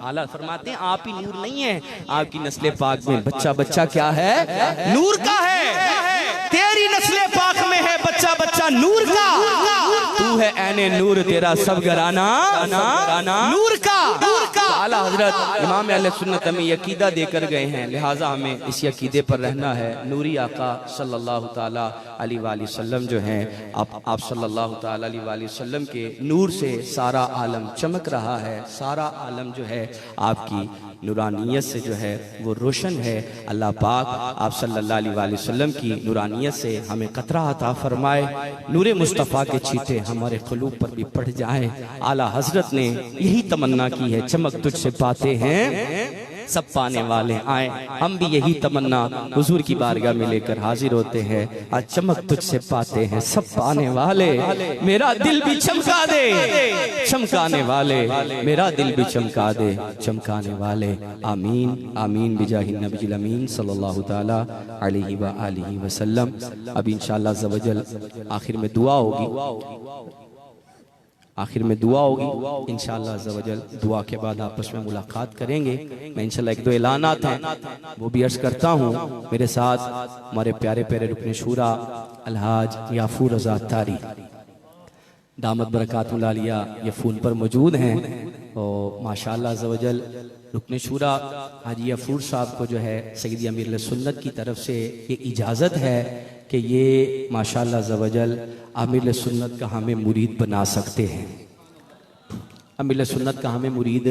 आला फरमाते हैं आप ही नूर नहीं है, आपकी नस्ल पाक में बच्चा बच्चा क्या है? नूर का है। तेरी नस्ल पाक में है बच्चा बच्चा नूर का। तू है ऐने नूर, तेरा सब घराना नूर का। आला हजरत इमाम अहले सुन्नत हमें यकीदा देकर गए हैं, लिहाजा हमें इस यकीदे पर रहना है। नूरी आका सल्लल्लाहु ताला अलैहि वसल्लम जो हैं, आप सल्लल्लाहु ताला अलैहि वसल्लम के नूर से सारा आलम चमक रहा है। सारा आलम जो है आपकी नूरानियत से जो है वो रोशन है। अल्लाह पाक आप सल्लल्लाहु अलैहि वसल्लम की नूरानियत से हमें कतरा अता फरमाए। नूरे मुस्तफ़ा के छींटे हमारे क़ुलूब पर भी पड़ जाए। आला हजरत ने यही तमन्ना की है, चमक तुझसे पाते हैं सब पाने वाले आए। हम भी यही तमन्ना हुजूर की बारगाह में लेकर हाजिर होते हैं। आज चमक तुझसे पाते हैं सब पाने वाले, मेरा दिल भी चमका दे चमकाने वाले, मेरा दिल भी चमका दे चमकाने वाले। आमीन आमीन बिजाहि नबील अमीन सल्लल्लाहु ताला अलैहि व आलिहि वसल्लम। अब इंशाअल्लाह अज़्ज़ व जल आखिर में दुआ होगी, आखिर में दुआ होगी इंशाअल्लाह अज़्ज़ व जल। दुआ के बाद आपस में मुलाकात करेंगे। मैं इंशाअल्लाह एक दो ऐलानात हैं वो भी अर्ज़ करता हूँ। मेरे साथ हमारे प्यारे प्यारे रुकने शूरा अलहाज याफूर रज़ा अत्तारी दामत बरकातुल आलिया ये फ़ोन पर मौजूद हैं। और माशाअल्लाह अज़्ज़ व जल रुकने शूरा हाजी याफूर साहब को जो है सैयदी अमीर सुन्नत की तरफ से ये इजाज़त है कि ये माशाअल्लाह अज़्ज़ व जल अमीर सुन्नत का हमें मुरीद बना सकते हैं। अमीर सुन्नत का हमें मुरीद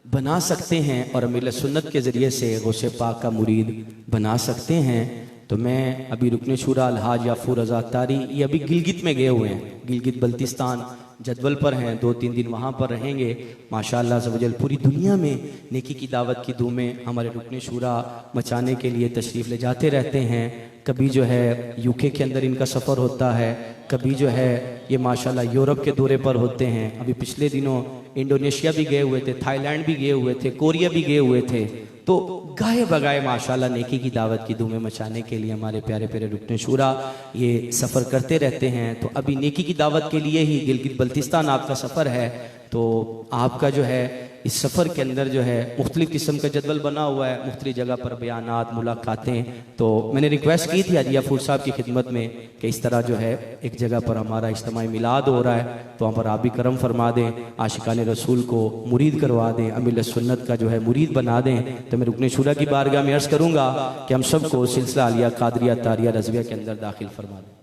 बना सकते हैं और अमीर सुन्नत के ज़रिए से गौसे पाक का मुरीद बना सकते हैं। तो मैं अभी रुकने शूरा अलहाज याफूर रज़ा अत्तारी ये अभी गिलगित में गए हुए हैं, गिलगित बल्तिस्तान जदवल पर हैं, 2-3 दिन वहाँ पर रहेंगे। माशाअल्लाह ज़वजल पूरी दुनिया में नेकी की दावत की धूमें हमारे रुकने शूरा मचाने के लिए तशरीफ़ ले जाते रहते हैं। कभी जो है यूके के अंदर इनका सफ़र होता है, कभी जो है ये माशाअल्लाह यूरोप के दौरे पर होते हैं। अभी पिछले दिनों इंडोनेशिया भी गए हुए थे, थाईलैंड भी गए हुए थे, कोरिया भी गए हुए थे। तो गाए बगाए माशाअल्लाह नेकी की दावत की धूमें मचाने के लिए हमारे प्यारे प्यारे रुकने शूरा ये सफ़र करते रहते हैं। तो अभी नेकी की दावत के लिए ही गिलगित बल्तिस्तान आपका सफ़र है। तो आपका जो है इस सफ़र के अंदर जो है मुख्तलिफ़ किस्म का जदवल बना हुआ है, मुख्तलिफ़ जगह पर बयानात मुलाकातें। तो मैंने रिक्वेस्ट की थी हाजी याफूर साहब की खिदमत में कि इस तरह जो है एक जगह पर हमारा इज्तिमाई मिलाद हो रहा है, तो वहाँ पर आप भी करम फरमा दें, आशिकान रसूल को मुरीद करवा दें, अमीर सुन्नत का जो है मुरीद बना दें। तो मैं रुकने शूरा की बारगाह में अर्ज़ करूँगा कि हम सबको सिलसिला आलिया कादरिया तारिया रज़विया के अंदर दाखिल फरमा दें।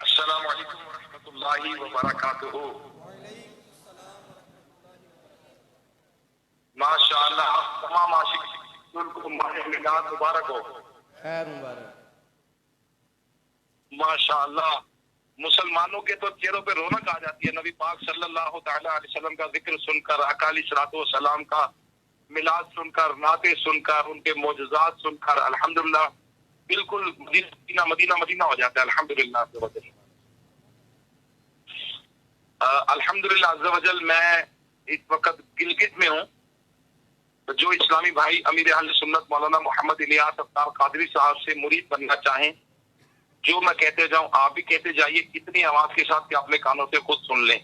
अस्सलामु अलैकुम व रहमतुल्लाहि व बरकातुहू। माशाअल्लाह तमाम आशिक को माह मिलाद मुबारक हो। खैर मुबारक। माशाअल्लाह मुसलमानों के तो चेहरों पे रौनक आ जाती है नबी पाक सल्लल्लाहु ताला अलैहि वसल्लम का जिक्र सुनकर, अकाली सलातो सलाम का मिलाद सुनकर, नाते सुनकर, उनके मोजज़ात सुनकर। अल्हम्दुलिल्लाह बिल्कुल मदीना मदीना मदीना हो जाता है। अल्हम्दुलिल्लाह अल्हम्दुलिल्लाह अज़्ज़ व जल। मैं इस वक्त गिलगित में हूँ। तो जो इस्लामी भाई अमीर अहले सुन्नत मौलाना मोहम्मद इलियास अफ्तार कादरी साहब से मुरीद बनना चाहें, जो मैं कहते जाऊं आप भी कहते जाइए इतनी आवाज के साथ कि अपने कानों से खुद सुन लें।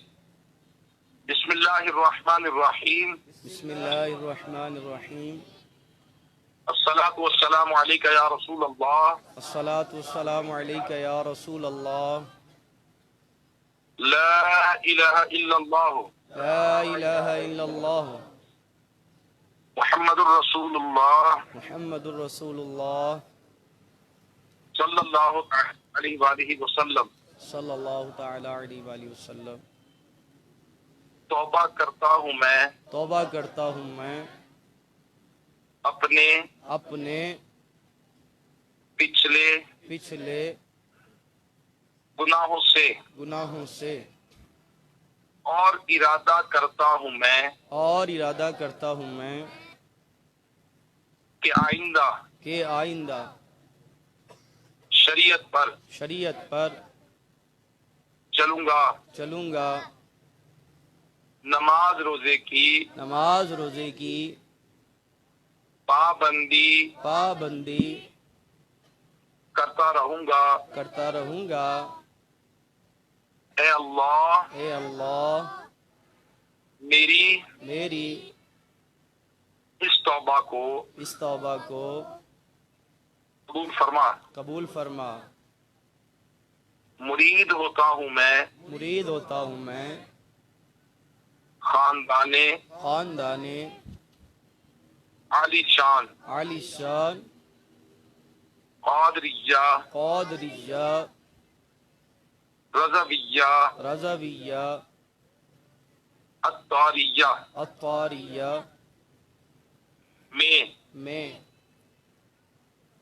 बिस्मिल्लाहिर्रहमानिर्रहीम, बिस्मिल्लाहिर्रहमानिर्रहीम, अस्सलातु वस्सलामु अलैका या रसूल अल्लाह। अस्सलातु वस्सलामु अलैका या रसूल अल्लाह। ला इलाहा इल्लल्लाह ला इलाहा इल्लल्लाह मुहम्मदुर रसूलुल्लाह मुहम्मदुर रसूलुल्लाह सल्लल्लाहु अलैहि वसल्लम। सल्लल्लाहु तआला अलैहि वसल्लम। तौबा करता हूँ मैं, तौबा करता हूँ मैं अपने अपने पिछले पिछले गुनाहों से, गुनाहों से, और इरादा करता हूँ मैं और इरादा करता हूँ मैं कि आइंदा कि आइंदा शरीयत पर चलूंगा चलूंगा, नमाज रोजे की नमाज रोजे की पाबंदी करता रहूंगा। ए अल्लाह मेरी इस तौबा को कबूल फरमा। मुरीद होता हूँ मैं खानदाने आलीशान क़ादरिया रज़विया अत्तारिया में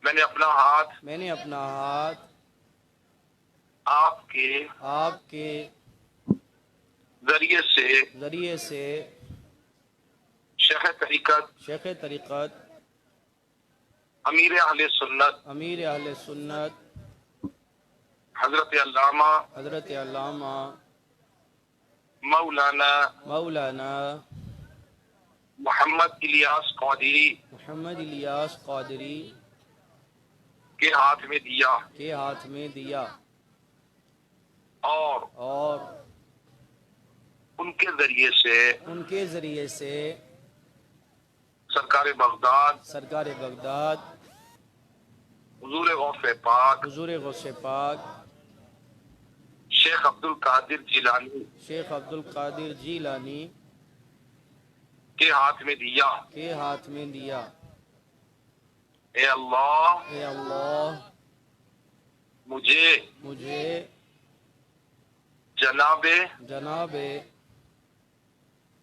मैंने अपना हाथ आपके जरिए से शेख तरीक़त अमीर अहले सुन्नत हजरत अल्लामा मौलाना मोहम्मद इलियास क़ादरी के हाथ में दिया और उनके जरिए से सरकार बगदाद हुजूर गौसे पाक शेख अब्दुल कादिर जिलानी के हाथ में दिया। ए अल्लाह मुझे जनाबे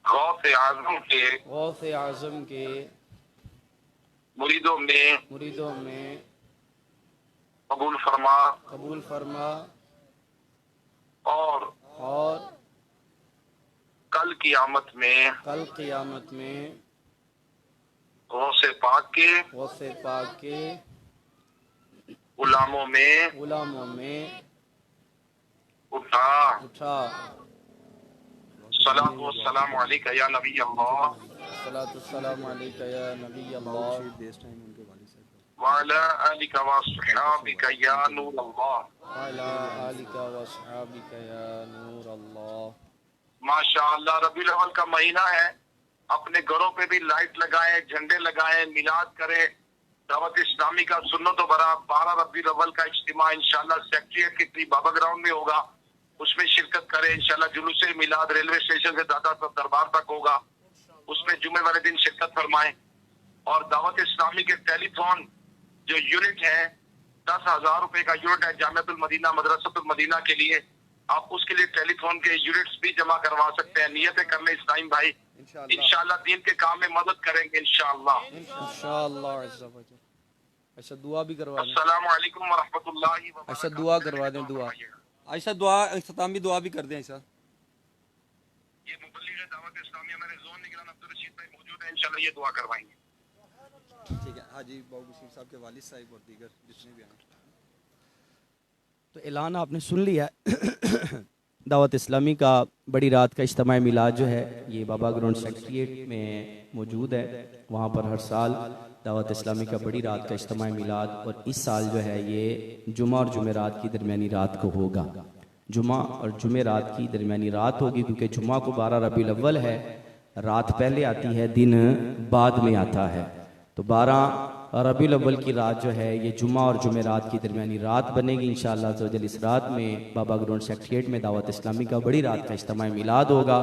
गौसे आज़म के मुरीदों में कबूल फरमा और कल क़यामत में गौसे पाक के गुलामों में उठा। सलातु वस्सलामु अलैका या नबी अल्लाह व अला आलिका व अस्हाबिका या नूर अल्लाह। माशाअल्लाह रबीउल अव्वल का महीना है, अपने घरों पे भी लाइट लगाएं, झंडे लगाएं, मिलाद करें। दावत इस्लामी का सुन्नत व बरात 12 रबीउल अव्वल का इज्तिमा इंशाअल्लाह सेक्रेटेरिएट के करीब बाबा ग्राउंड में होगा, उसमें शिरकत करें इंशाअल्लाह। जुलूस मिलाद रेलवे स्टेशन से दादा दरबार तक होगा, उसमें जुमे वाले दिन शिरकत फरमाएं। और दावत इस्लामी के टेलीफोन जो यूनिट है 10,000 रुपए का यूनिट है जामिअतुल मदीना मदरसतुल मदीना के लिए, आप उसके लिए टेलीफोन के यूनिट्स भी जमा करवा सकते हैं। नियतें कर ले इस्लाम भाई, इंशाअल्लाह दीन के काम में मदद करेंगे इंशाअल्लाह। अच्छा दुआ भी करवा दें। अस्सलामु अलैकुम व रहमतुल्लाहि व अच्छा दुआ करवा दें। ऐसा दुआ इख्तितामी दुआ भी कर दें ऐसा। ये मुबल्लिग दावत इस्लामिया मेरे जोन निगरान अब्दुल रशीद भाई मौजूद है, इंशाल्लाह ये दुआ करवाएंगे। ठीक है हाजी बाबू बशीर साहब के वालिद साहब और दीगर जितने भी हैं। तो ऐलान आपने सुन लिया। दावत इस्लामी का बड़ी रात का इज्तिमा मिलाद जो है ये बाबा ग्राउंड सेक्रेटेरिएट में मौजूद है। वहाँ पर हर साल दावत इस्लामी का बड़ी रात का इज्तिमा मिलाद, और इस साल जो है ये जुमा और जुमेरात की दरमियानी रात को होगा। जुमा और जुमेरात की दरमियानी रात होगी, क्योंकि जुमा को 12 रबीउल अव्वल है, रात पहले आती है, दिन बाद में आता है। तो तो 12 रबीउल अव्वल की रात जो है ये जुम्मा और जुमेरात की दरमियानी रात बनेगी इंशाअल्लाह अज़्ज़ इस रात में बाबा ग्राउंड सेक्रेटरिएट में दावत इस्लामी का बड़ी रात का इज्तिमा मिलाद होगा।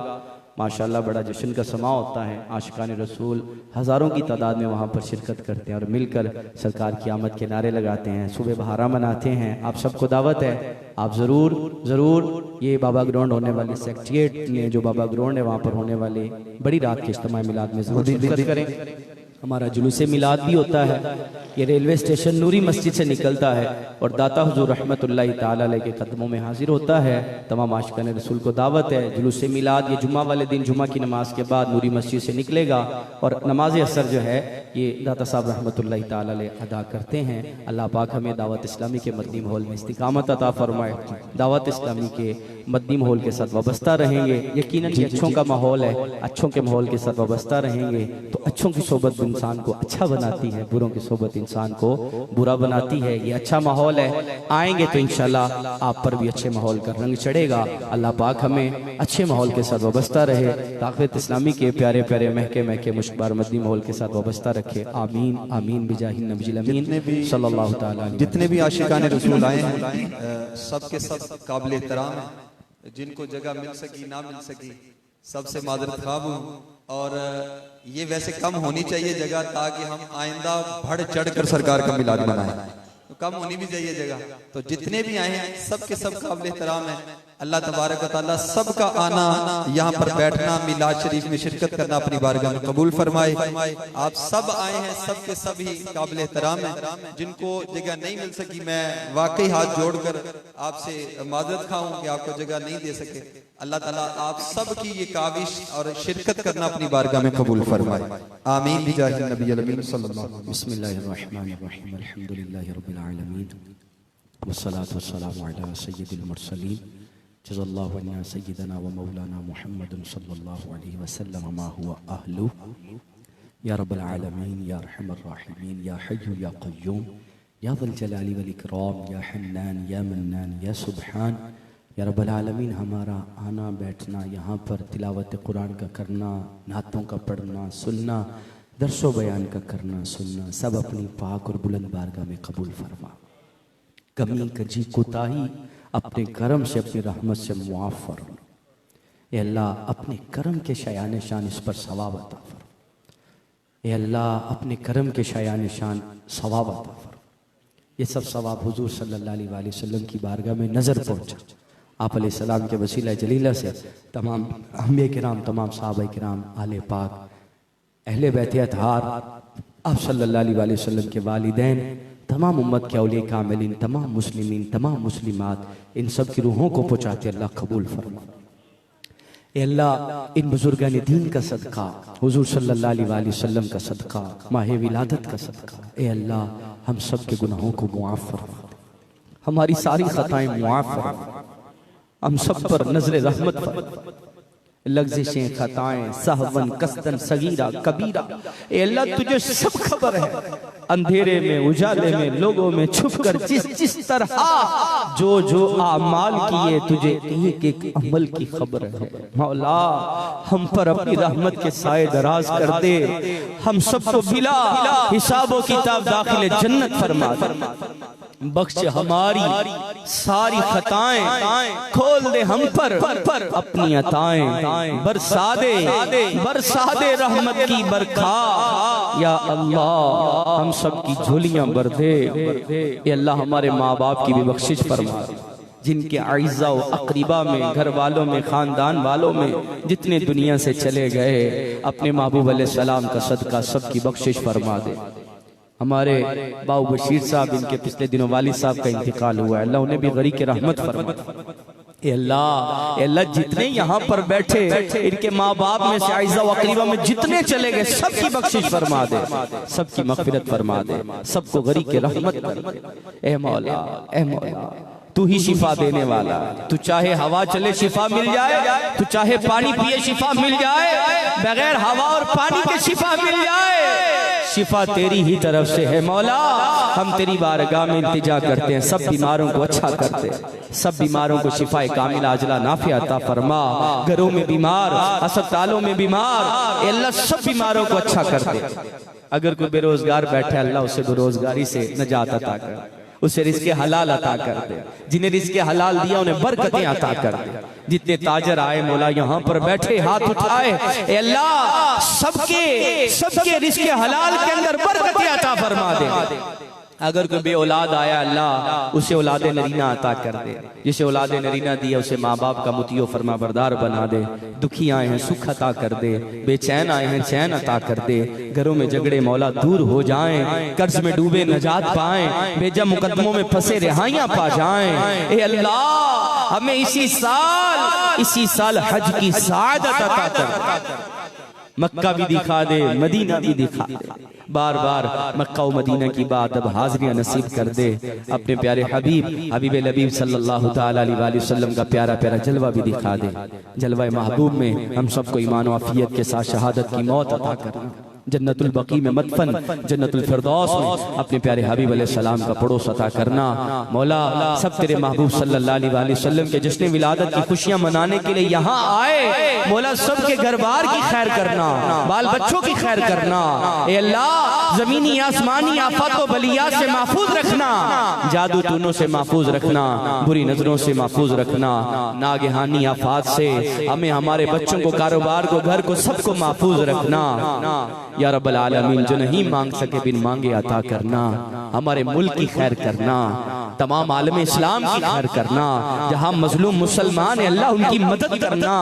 माशाअल्लाह बड़ा जश्न का समा होता है। आशिकान रसूल हज़ारों की तादाद में वहाँ पर शिरकत करते हैं और मिलकर सरकार की आमद के नारे लगाते हैं, सुबह बहारा मनाते हैं। आप सबको दावत है, आप ज़रूर ये बाबा ग्राउंड होने वाले सेक्रेटरिएट में जो बाबा ग्राउंड है वहाँ पर होने वाले बड़ी रात के इज्तिमा मिलाद में ज़रूर शिरकत करें। हमारा जुलूस मिलाद भी होता है, ये रेलवे स्टेशन नूरी मस्जिद से निकलता है और दाता हुजूर रहमतुल्लाहि ताला अलैह के कदमों में हाजिर होता है। तमाम आशिकान रसूल को दावत है। जुलूस मिलाद ये जुम्मा वाले दिन जुम्मा की नमाज के बाद नूरी मस्जिद से निकलेगा और नमाज असर जो है ये दाता साहब रहमतुल्लाहि ताला अलैह अदा करते हैं। अल्लाह पाक हमें दावत इस्लामी के मदनी माहौल में इस्तिकामत अता फरमाए। दावत इस्लामी के मदनी माहौल के साथ वाबस्ता रहेंगे। यकीनन ये अच्छों का माहौल है, अच्छों के माहौल के साथ वाबस्ता रहेंगे तो अच्छों की सोबत इंसान को अच्छा बनाती है, बुरों की सोबत इंसान को बुरा बनाती है। ये अच्छा माहौल है, आएंगे तो इंशाल्लाह आप पर भी अच्छे माहौल का रंग चढ़ेगा। अल्लाह पाक हमें अच्छे माहौल के साथ वाबस्ता रहे, दावत इस्लामी के प्यारे प्यारे महके महके मुश्तबार मदनी माहौल के साथ वाबस्ता रखे। आमीन आमीन बिजाहि नबील अमीन सल्लल्लाहु तआला अलैहि। जितने भी आशिकान रसूल आए हैं सबके सब काबिल एहतराम हैं। जिनको जगह मिल सकी ना मिल सकी सबसे माजरत ख्वाह हूँ और ये वैसे कम होनी चाहिए जगह ताकि हम आइंदा बढ़ चढ़ कर सरकार का मिलाद मनाएं। तो कम होनी भी चाहिए जगह। तो जितने भी आए हैं सबके सब काबिल एहतराम है। अल्लाह तबारक व तआला सबका आना, यहाँ पर बैठना, मिलाद शरीफ में शिरकत करना अपनी बारगाह में कबूल फरमाए। आप सब आए हैं, सबके सब ही काबिल एहतराम है। जिनको जगह नहीं मिल सकी मैं वाकई हाथ जोड़कर आपसे माजरत खाऊं कि आपको जगह नहीं दे सके। अल्लाह ताला आप सब की ये काविश और शिरकत करना अपनी बारगाह में कबूल फरमाए। आमीन बिजाहि नबील अमीन सल्लल्लाहु अलैहि वसल्लम। बिस्मिल्लाहिर्रहमानिर्रहीम अल्हम्दुलिल्लाहि रब्बिल आलमीन वस्सलातु वस्सलामु अला सय्यिदिल मुरसलीन जज़ल्लाहु अन्ना सय्यिदना व मौलाना मुहम्मदन सल्लल्लाहु अलैहि वसल्लम मा हुवा अहलु या रब्बल आलमीन या अरहमर राहिमीन या हय्यु या क़य्यूम या ज़ल जलाली वल इकराम या हन्नान या मन्नान या सुब्हान या रब्बल आलमीन। हमारा आना बैठना, यहाँ पर तिलावत कुरान का करना, नातों का पढ़ना सुनना, दर्सो बयान का करना सुनना सब अपनी पाक और बुलंद बारगाह में कबूल फरमा। कमी कजी कोताही अपने करम से अपनी रहमत से मुआफ़ फरमा। ए अल्लाह अपने करम के शायान शान इस पर सवाब अता फरमा। ए अल्लाह अपने करम के शायान शान सवाब अता फरमा। ये सब सवाब हुजूर सल्लल्लाहु अलैहि वसल्लम की बारगाह में नज़र पहुँचा। आप अलैहिस्सलाम के वसीला जलीला से तमाम अंबिया किराम, तमाम सहाबा किराम, आले पाक, अहले बैत अतहार, आप सल्लल्लाहु अलैहि वसल्लम के वालिदैन, तमाम उम्मत के औलिया कामिलीन, तमाम मुस्लिमीन, तमाम मुस्लिमात, इन सब की रूहों को पहुँचाते अल्लाह कबूल फरमा। ए अल्लाह इन बुजुर्गान दीन का सदका, हुजूर सल्लल्लाहु अलैहि वसल्लम का सदका, माह विलादत का सदका, ए अल्लाह हम सब के गुनाहों को मुआफ़ फरमा, हमारी सारी खताएं मुआफ़ फरमा, हम सब पर नजर रहमत फरमा। लग़्ज़िशें, खताएं, सहवन, कसदन, सगीरा, कबीरा, ए अल्लाह तुझे सब खबर है। अंधेरे में, उजाले में, लोगों में छुपकर जिस तरह जो आमाल किए तुझे एक एक अमल की खबर है। मौला हम पर अपनी रहमत के साए दराज कर दे, हम सबको बिला हिसाबो किताब दाखिले जन्नत फरमा दे। बख्श हमारी सारी खताएं, खोल दे हम पर अपनी अताएं, बरसा दे रहमत की बरखा। या अल्लाह हम सब की झोलियां भर दे। ये अल्लाह हमारे माँ बाप की भी बख्शिश फरमा, जिनके आइज़ा व अक़रीबा में, घर वालों में, ख़ानदान वालों में जितने दुनिया से चले गए, अपने महबूब अलैहिस्सलाम का सदका सब की बख्शिश फरमा दे। हमारे बाऊ बशीर साहब, इनके पिछले दिनों वालिद साहब का इंतकाल हुआ है, अल्लाह उन्हें भी गरीब के रहमत फरमा। ए अल्लाह जितने यहाँ पर बैठे इनके माँ बाप में से आइज़ा व अक़रीबा में जितने चले गए सबकी बख्शिश फरमा दे, सबकी मग़फ़िरत फरमा दे, सबको गरीब के रहमत कर दे। ए मौला तू ही शिफा देने वाला, तू चाहे हवा चले शिफा मिल जाए, तू चाहे पानी पिए शिफा मिल जाए, बगैर हवा और पानी के शिफा मिल जाए, शिफा तेरी ही तरफ से है। मौला हम तेरी बारगाह में इल्तिजा करते हैं, सब बीमारों को अच्छा करते, सब बीमारों को शिफाए कामिला अजला नाफिया अता फरमा। घरों में बीमार, अस्पतालों में बीमार, अल्लाह सब बीमारों को अच्छा कर दे। अगर कोई बेरोजगार बैठा है, अल्लाह उसे बेरोजगारी से नजात अता कर, उसे रिज़्क़े हलाल अता कर दे। जिन्हें रिज़्क़े हलाल दिया उन्हें बरकतें अता कर दे। जितने ताजर आए मौला यहाँ पर बैठे हाथ उठाए, ए अल्लाह सबके रिज़्क़े हलाल के अंदर बरकतें अता फरमा दे। अगर कोई बे औलाद आया, अल्लाह उसे औलाद नरीना अता कर दे। जिसे औलाद नरीना दिया उसे माँ बाप का मुतियो फरमा बरदार बना दे। दुखी आए हैं सुख अता कर दे, बेचैन आए हैं चैन अता कर दे। घरों में झगड़े मौला दूर हो जाएं, कर्ज में डूबे नजात पाएं, बेजा मुकदमों में फंसे रिहाइयां पा जाएं। ए अल्लाह हमें इसी साल हज की सादत अता कर। मक्का भी दिखा दे, मदीना भी दिखा दे। बार बार मक्का और मदीना की बात अब हाज़िरियां नसीब कर दे। अपने प्यारे हबीब लबीब सल्लल्लाहु ताला अलैहि वसल्लम का प्यारा प्यारा जलवा भी दिखा दे। जलवा महबूब में हम सबको ईमान और आफियत के साथ शहादत की मौत अता करना। जन्नतुल बकी में मदफन, जन्नतुल फिरदौस में अपने प्यारे हबीब अलैहिस्सलाम का पड़ोस अता करना। मौला सब तेरे महबूब सल्लल्लाहु अलैहि वसल्लम के जश्न विलादत की खुशियां मनाने के लिए यहाँ आए, मौला सबके घर बार की खैर करना, बाल बच्चों की खैर करना। ए अल्लाह जमीनी आसमानी आफत व बलियात से महफूज रखना, जादू टूनों से महफूज रखना, बुरी नजरों से महफूज रखना, नागहानी आफात से हमें, हमारे बच्चों को, कारोबार को, घर को, सबको महफूज रखना। या रब्बल आलमीन जो नहीं मांग सके बिन मांगे अता करना। हमारे मुल्क की खैर करना, तमाम आलम इस्लाम की खैर करना। जहां मजलूम मुसलमान है अल्लाह उनकी मदद करना।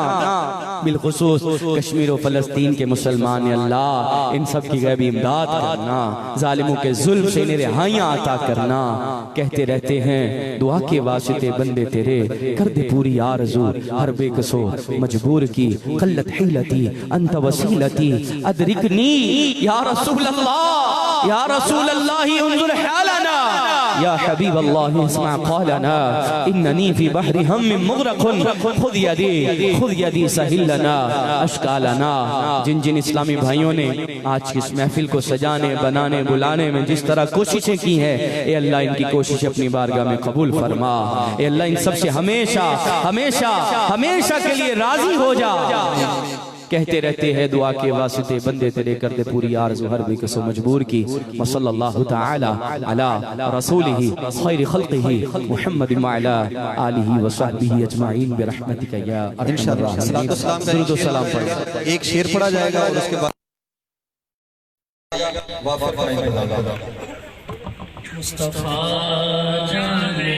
बिलखुसूस कश्मीर और फलस्तीन के मुसलमान अल्लाह इन सब की गैबी इमदाद करना। जालिमों के जुल्म से इन्हें रिहाइयां अता करना। कहते रहते हैं दुआ के वास्ते बंदे तेरे, कर दे पूरी आरज़ू हर बेकसो मजबूर की। कल्लत हिलती अंत वसीलती अदरिकनी या रसूल अल्लाह, या रसूल अल्लाह उन्जुर हालना, या हबीब अल्लाह इस्मा क़ौलना, इन्ननी फी बहरि हम मुग़रक़ुन खुद यदी सहिल लना अश्कालना। जिन जिन इस्लामी भाइयों ने आज की इस महफिल को सजाने, बनाने, बुलाने में जिस तरह कोशिशें की हैं, ए अल्लाह इनकी कोशिश अपनी बारगाह में कबूल फरमा। ए अल्लाह इन सबसे हमेशा हमेशा हमेशा के लिए राजी हो जा। कहते रहते हैं दुआ के वास्ते बंदे तेरे, कर दे पूरी आरज़ू हर बेकसो मजबूर की। वसल्लल्लाहु तआला अला रसूलिही खैर खल्क़िही मुहम्मद व अला आलिही व सहबिही अजमाइन बिरहमतिका या अरहमर राहिमीन। दुरूद व सलाम पढ़ो। एक शेर पढ़ा जाएगा और उसके बाद मुस्तफा जाने